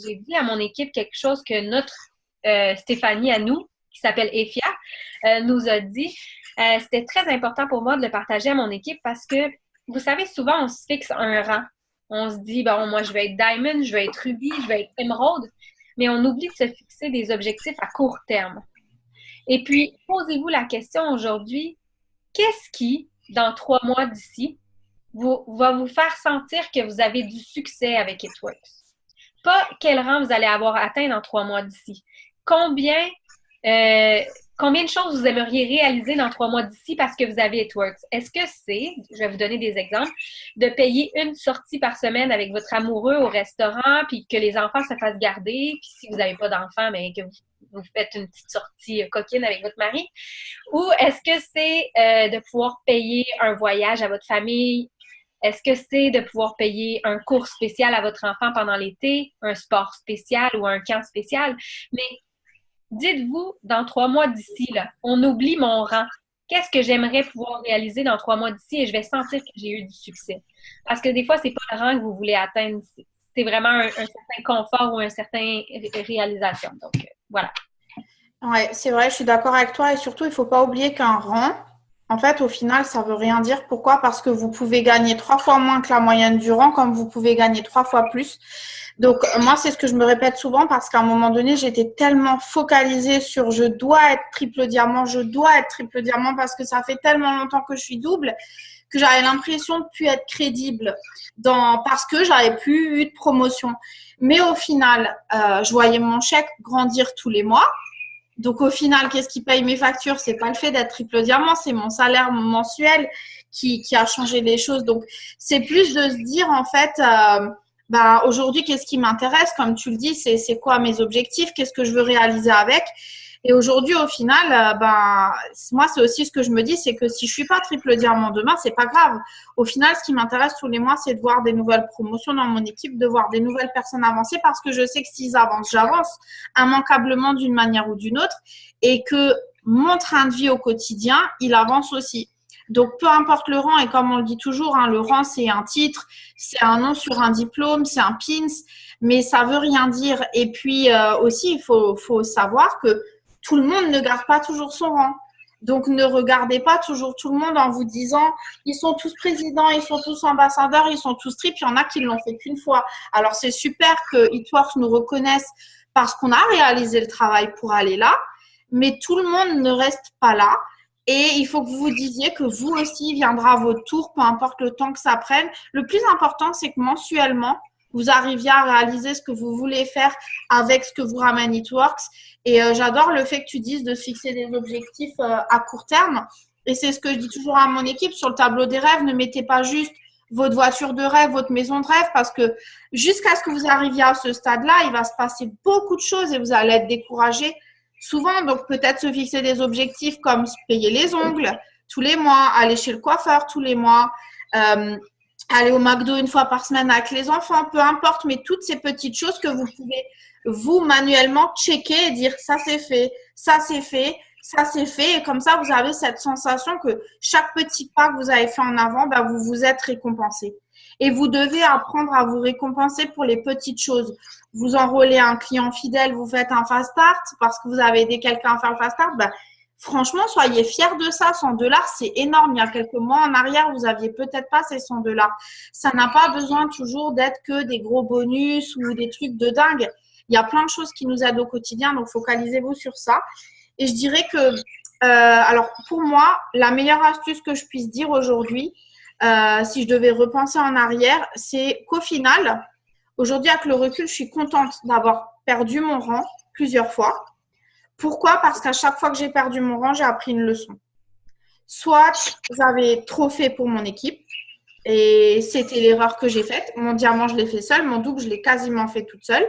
dit à mon équipe quelque chose que notre Stéphanie à nous, qui s'appelle EFIA, nous a dit. C'était très important pour moi de le partager à mon équipe parce que, vous savez, souvent, on se fixe un rang. On se dit, bon, moi, je vais être Diamond, je vais être Ruby, je vais être Emerald, mais on oublie de se fixer des objectifs à court terme. Et puis, posez-vous la question aujourd'hui, qu'est-ce qui, dans 3 mois d'ici, va vous faire sentir que vous avez du succès avec It Works? Pas quel rang vous allez avoir atteint dans 3 mois d'ici. Combien de choses vous aimeriez réaliser dans 3 mois d'ici parce que vous avez It Works? Est-ce que c'est, je vais vous donner des exemples, de payer une sortie par semaine avec votre amoureux au restaurant, puis que les enfants se fassent garder, puis si vous n'avez pas d'enfants, mais que vous faites une petite sortie coquine avec votre mari? Ou est-ce que c'est de pouvoir payer un voyage à votre famille? Est-ce que c'est de pouvoir payer un cours spécial à votre enfant pendant l'été, un sport spécial ou un camp spécial? Mais dites-vous, dans 3 mois d'ici, là, on oublie mon rang. Qu'est-ce que j'aimerais pouvoir réaliser dans 3 mois d'ici et je vais sentir que j'ai eu du succès? Parce que des fois, c'est pas le rang que vous voulez atteindre, c'est vraiment un certain confort ou une certaine réalisation. Donc, voilà. Ouais, c'est vrai, je suis d'accord avec toi. Et surtout, il ne faut pas oublier qu'un rang, en fait, au final, ça ne veut rien dire. Pourquoi? Parce que vous pouvez gagner 3 fois moins que la moyenne du rang, comme vous pouvez gagner 3 fois plus. Donc, moi, c'est ce que je me répète souvent parce qu'à un moment donné, j'étais tellement focalisée sur je dois être triple diamant parce que ça fait tellement longtemps que je suis double que j'avais l'impression de ne plus être crédible parce que j'avais plus eu de promotion. Mais au final, je voyais mon chèque grandir tous les mois. Donc, au final, qu'est-ce qui paye mes factures? C'est pas le fait d'être triple diamant, c'est mon salaire mensuel qui a changé les choses. Donc, c'est plus de se dire, en fait, aujourd'hui, qu'est-ce qui m'intéresse? Comme tu le dis, c'est quoi mes objectifs? Qu'est-ce que je veux réaliser avec? Et aujourd'hui, au final, moi, c'est aussi ce que je me dis, c'est que si je suis pas triple diamant demain, c'est pas grave. Au final, ce qui m'intéresse tous les mois, c'est de voir des nouvelles promotions dans mon équipe, de voir des nouvelles personnes avancer parce que je sais que s'ils avancent, j'avance immanquablement d'une manière ou d'une autre et que mon train de vie au quotidien, il avance aussi. Donc, peu importe le rang, et comme on le dit toujours, hein, le rang, c'est un titre, c'est un nom sur un diplôme, c'est un pins, mais ça veut rien dire. Et puis aussi, il faut savoir que tout le monde ne garde pas toujours son rang. Donc, ne regardez pas toujours tout le monde en vous disant ils sont tous présidents, ils sont tous ambassadeurs, ils sont tous tripes. Il y en a qui l'ont fait qu'une fois. Alors, c'est super que Hitworks nous reconnaisse parce qu'on a réalisé le travail pour aller là, mais tout le monde ne reste pas là. Et il faut que vous vous disiez que vous aussi viendra votre tour, peu importe le temps que ça prenne. Le plus important, c'est que mensuellement, vous arriviez à réaliser ce que vous voulez faire avec ce que vous ramène Hitworks. Et j'adore le fait que tu dises de se fixer des objectifs à court terme. Et c'est ce que je dis toujours à mon équipe, sur le tableau des rêves, ne mettez pas juste votre voiture de rêve, votre maison de rêve, parce que jusqu'à ce que vous arriviez à ce stade-là, il va se passer beaucoup de choses et vous allez être découragé souvent. Donc, peut-être se fixer des objectifs comme se payer les ongles tous les mois, aller chez le coiffeur tous les mois, aller au McDo une fois par semaine avec les enfants, peu importe, mais toutes ces petites choses que vous pouvez, vous, manuellement checker et dire ça c'est fait, ça c'est fait, ça c'est fait. Et comme ça, vous avez cette sensation que chaque petit pas que vous avez fait en avant, bah, vous vous êtes récompensé. Et vous devez apprendre à vous récompenser pour les petites choses. Vous enrôlez un client fidèle, vous faites un fast start parce que vous avez aidé quelqu'un à faire le fast start, bah, franchement, soyez fiers de ça. 100 $, c'est énorme. Il y a quelques mois en arrière, vous aviez peut-être pas ces 100 $. Ça n'a pas besoin toujours d'être que des gros bonus ou des trucs de dingue. Il y a plein de choses qui nous aident au quotidien, donc focalisez-vous sur ça. Et je dirais que, alors pour moi, la meilleure astuce que je puisse dire aujourd'hui, si je devais repenser en arrière, c'est qu'au final, aujourd'hui, avec le recul, je suis contente d'avoir perdu mon rang plusieurs fois. Pourquoi? Parce qu'à chaque fois que j'ai perdu mon rang, j'ai appris une leçon. Soit j'avais trop fait pour mon équipe et c'était l'erreur que j'ai faite. Mon diamant, je l'ai fait seule. Mon double, je l'ai quasiment fait toute seule.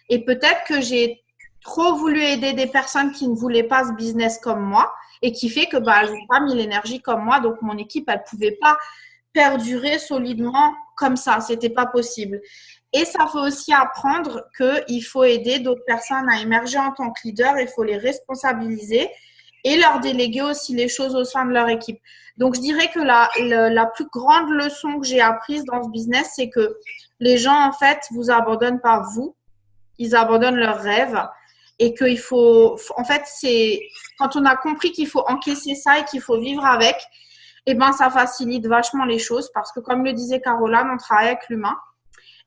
Et peut-être que j'ai trop voulu aider des personnes qui ne voulaient pas ce business comme moi et qui fait que bah, elles n'ont pas mis l'énergie comme moi. Donc, mon équipe, elle ne pouvait pas perdurer solidement comme ça. Ce n'était pas possible. Et ça faut aussi apprendre qu'il faut aider d'autres personnes à émerger en tant que leader. Il faut les responsabiliser et leur déléguer aussi les choses au sein de leur équipe. Donc, je dirais que la plus grande leçon que j'ai apprise dans ce business, c'est que les gens, en fait, vous abandonnent par vous. Ils abandonnent leurs rêves et qu'il faut, en fait, c'est quand on a compris qu'il faut encaisser ça et qu'il faut vivre avec, eh ben, ça facilite vachement les choses parce que, comme le disait Caroline, on travaille avec l'humain.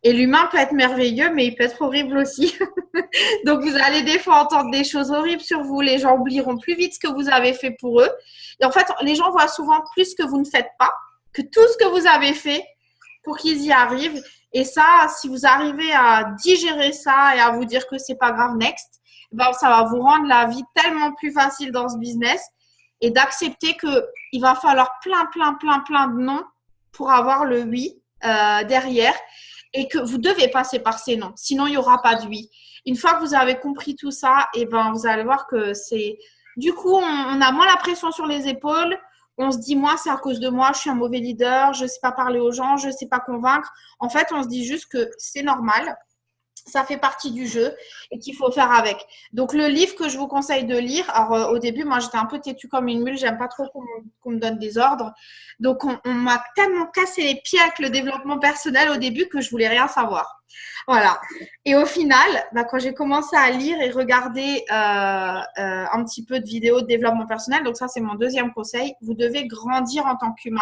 Et l'humain peut être merveilleux, mais il peut être horrible aussi. Donc, vous allez des fois entendre des choses horribles sur vous. Les gens oublieront plus vite ce que vous avez fait pour eux. Et en fait, les gens voient souvent plus que vous ne faites pas, que tout ce que vous avez fait pour qu'ils y arrivent. Et ça, si vous arrivez à digérer ça et à vous dire que c'est pas grave, next, ben, ça va vous rendre la vie tellement plus facile dans ce business et d'accepter qu'il va falloir plein de non pour avoir le oui derrière. Et que vous devez passer par ces noms, sinon il n'y aura pas de oui. Une fois que vous avez compris tout ça, et ben vous allez voir que c'est… Du coup, on a moins la pression sur les épaules. On se dit, moi, c'est à cause de moi, je suis un mauvais leader, je ne sais pas parler aux gens, je ne sais pas convaincre. En fait, on se dit juste que c'est normal, ça fait partie du jeu et qu'il faut faire avec. Donc, le livre que je vous conseille de lire, alors au début, moi, j'étais un peu têtue comme une mule, j'aime pas trop qu'on me donne des ordres. Donc, on m'a tellement cassé les pieds avec le développement personnel au début que je voulais rien savoir. Voilà. Et au final, bah, quand j'ai commencé à lire et regarder un petit peu de vidéos de développement personnel, donc ça, c'est mon deuxième conseil, vous devez grandir en tant qu'humain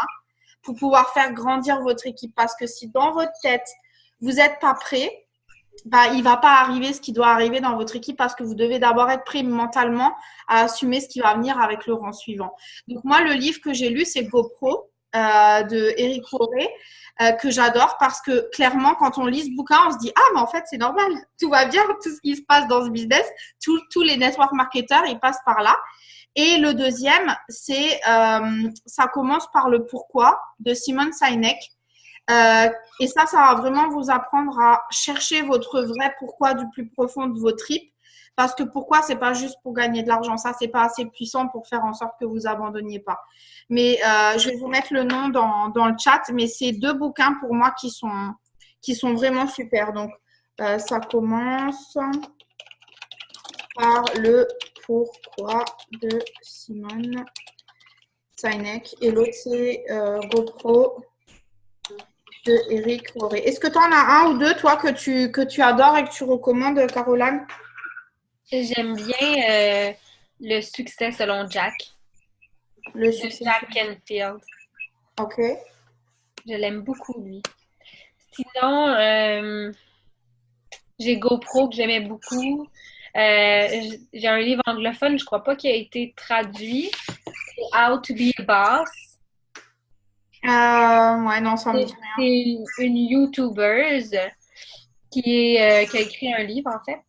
pour pouvoir faire grandir votre équipe. Parce que si dans votre tête, vous n'êtes pas prêt, bah, il ne va pas arriver ce qui doit arriver dans votre équipe parce que vous devez d'abord être prêt mentalement à assumer ce qui va venir avec le rang suivant. Donc, moi, le livre que j'ai lu, c'est GoPro de Eric Worre, que j'adore parce que clairement, quand on lit ce bouquin, on se dit « Ah, mais en fait, c'est normal, tout va bien, tout ce qui se passe dans ce business, tous les network marketeurs, ils passent par là. » Et le deuxième, c'est ça commence par le pourquoi de Simon Sinek. Et ça va vraiment vous apprendre à chercher votre vrai pourquoi du plus profond de vos tripes. Parce que pourquoi, c'est pas juste pour gagner de l'argent. Ça, c'est pas assez puissant pour faire en sorte que vous abandonniez pas. Mais je vais vous mettre le nom dans le chat. Mais c'est deux bouquins pour moi qui sont vraiment super. Donc, ça commence par le pourquoi de Simone Sinek. Et l'autre, c'est GoPro de Eric Woré. Est-ce que tu en as un ou deux, toi, que tu adores et que tu recommandes, Caroline? J'aime bien le succès selon Jack. Le succès. Jack Canfield. OK. Je l'aime beaucoup, lui. Sinon, j'ai GoPro que j'aimais beaucoup. J'ai un livre anglophone, je crois pas qu'il a été traduit. C'est How to be a Boss. Ouais, non, ça me dit rien. C'est une YouTubeuse qui a écrit un livre, en fait.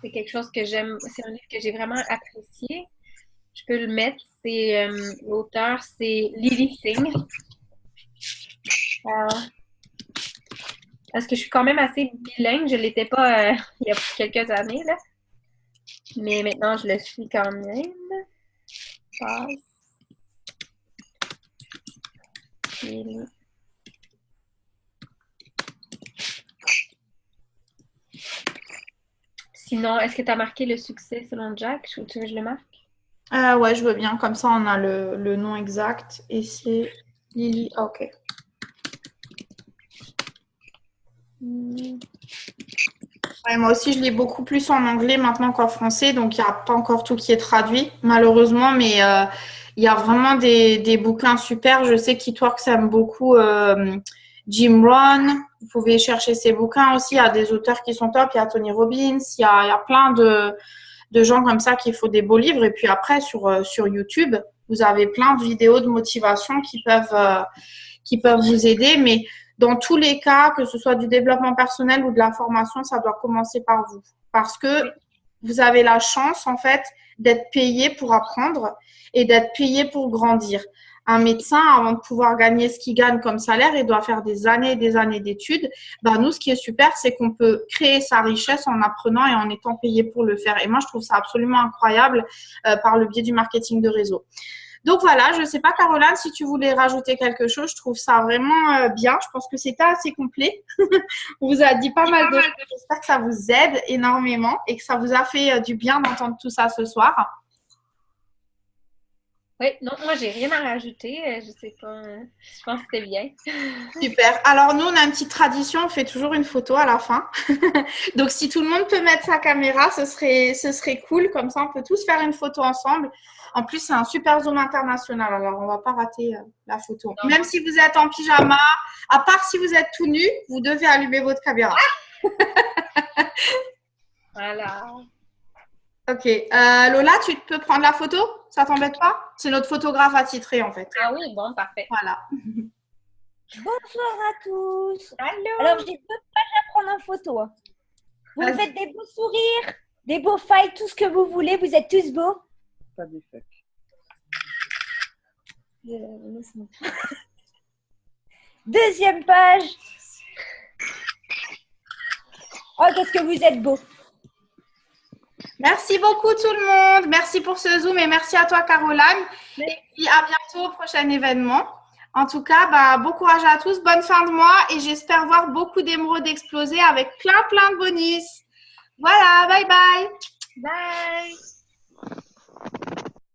C'est quelque chose que j'aime. C'est un livre que j'ai vraiment apprécié. Je peux le mettre. C'est l'auteur, c'est Lily Singh. Parce que je suis quand même assez bilingue. Je ne l'étais pas il y a quelques années, là. Mais maintenant, je le suis quand même. Sinon, est-ce que tu as marqué le succès selon Jack? Tu veux que je le marque? Ouais, je veux bien. Comme ça, on a le nom exact. Et c'est Lily. OK. Ouais, moi aussi, je lis beaucoup plus en anglais maintenant qu'en français. Donc, il n'y a pas encore tout qui est traduit, malheureusement. Mais il y a vraiment des bouquins super. Je sais qu'Eatworks aime beaucoup Jim Rohn. Vous pouvez chercher ses bouquins aussi. Il y a des auteurs qui sont top. Il y a Tony Robbins. Il y a plein de gens comme ça qui font des beaux livres. Et puis après, sur YouTube, vous avez plein de vidéos de motivation qui peuvent vous aider. Mais dans tous les cas, que ce soit du développement personnel ou de la formation, ça doit commencer par vous. Parce que vous avez la chance, en fait, d'être payé pour apprendre et d'être payé pour grandir. Un médecin, avant de pouvoir gagner ce qu'il gagne comme salaire, il doit faire des années et des années d'études. Ben, nous, ce qui est super, c'est qu'on peut créer sa richesse en apprenant et en étant payé pour le faire. Et moi, je trouve ça absolument incroyable par le biais du marketing de réseau. Donc voilà, je ne sais pas, Caroline, si tu voulais rajouter quelque chose, je trouve ça vraiment bien. Je pense que c'était assez complet. On vous a dit pas mal de choses. J'espère que ça vous aide énormément et que ça vous a fait du bien d'entendre tout ça ce soir. Oui, non, moi, j'ai rien à rajouter. Je sais pas. Je pense que c'était bien. Super. Alors, nous, on a une petite tradition. On fait toujours une photo à la fin. Donc, si tout le monde peut mettre sa caméra, ce serait cool. Comme ça, on peut tous faire une photo ensemble. En plus, c'est un super zoom international. Alors, on ne va pas rater la photo. Non. Même si vous êtes en pyjama, à part si vous êtes tout nu, vous devez allumer votre caméra. Voilà. Ok. Lola, tu peux prendre la photo? Ça t'embête pas? C'est notre photographe attitré, en fait. Ah oui, bon, parfait. Voilà. Bonsoir à tous. Allô. Alors, j'ai 2 pages à prendre en photo. Vous me faites des beaux sourires, des beaux failles, tout ce que vous voulez. Vous êtes tous beaux. Pas des fake. Deuxième page. Oh, qu'est-ce que vous êtes beaux. Merci beaucoup tout le monde. Merci pour ce Zoom et merci à toi, Caroline. Et puis à bientôt au prochain événement. En tout cas, bon courage à tous, bonne fin de mois et j'espère voir beaucoup d'émeraudes exploser avec plein de bonus. Voilà, bye bye. Bye.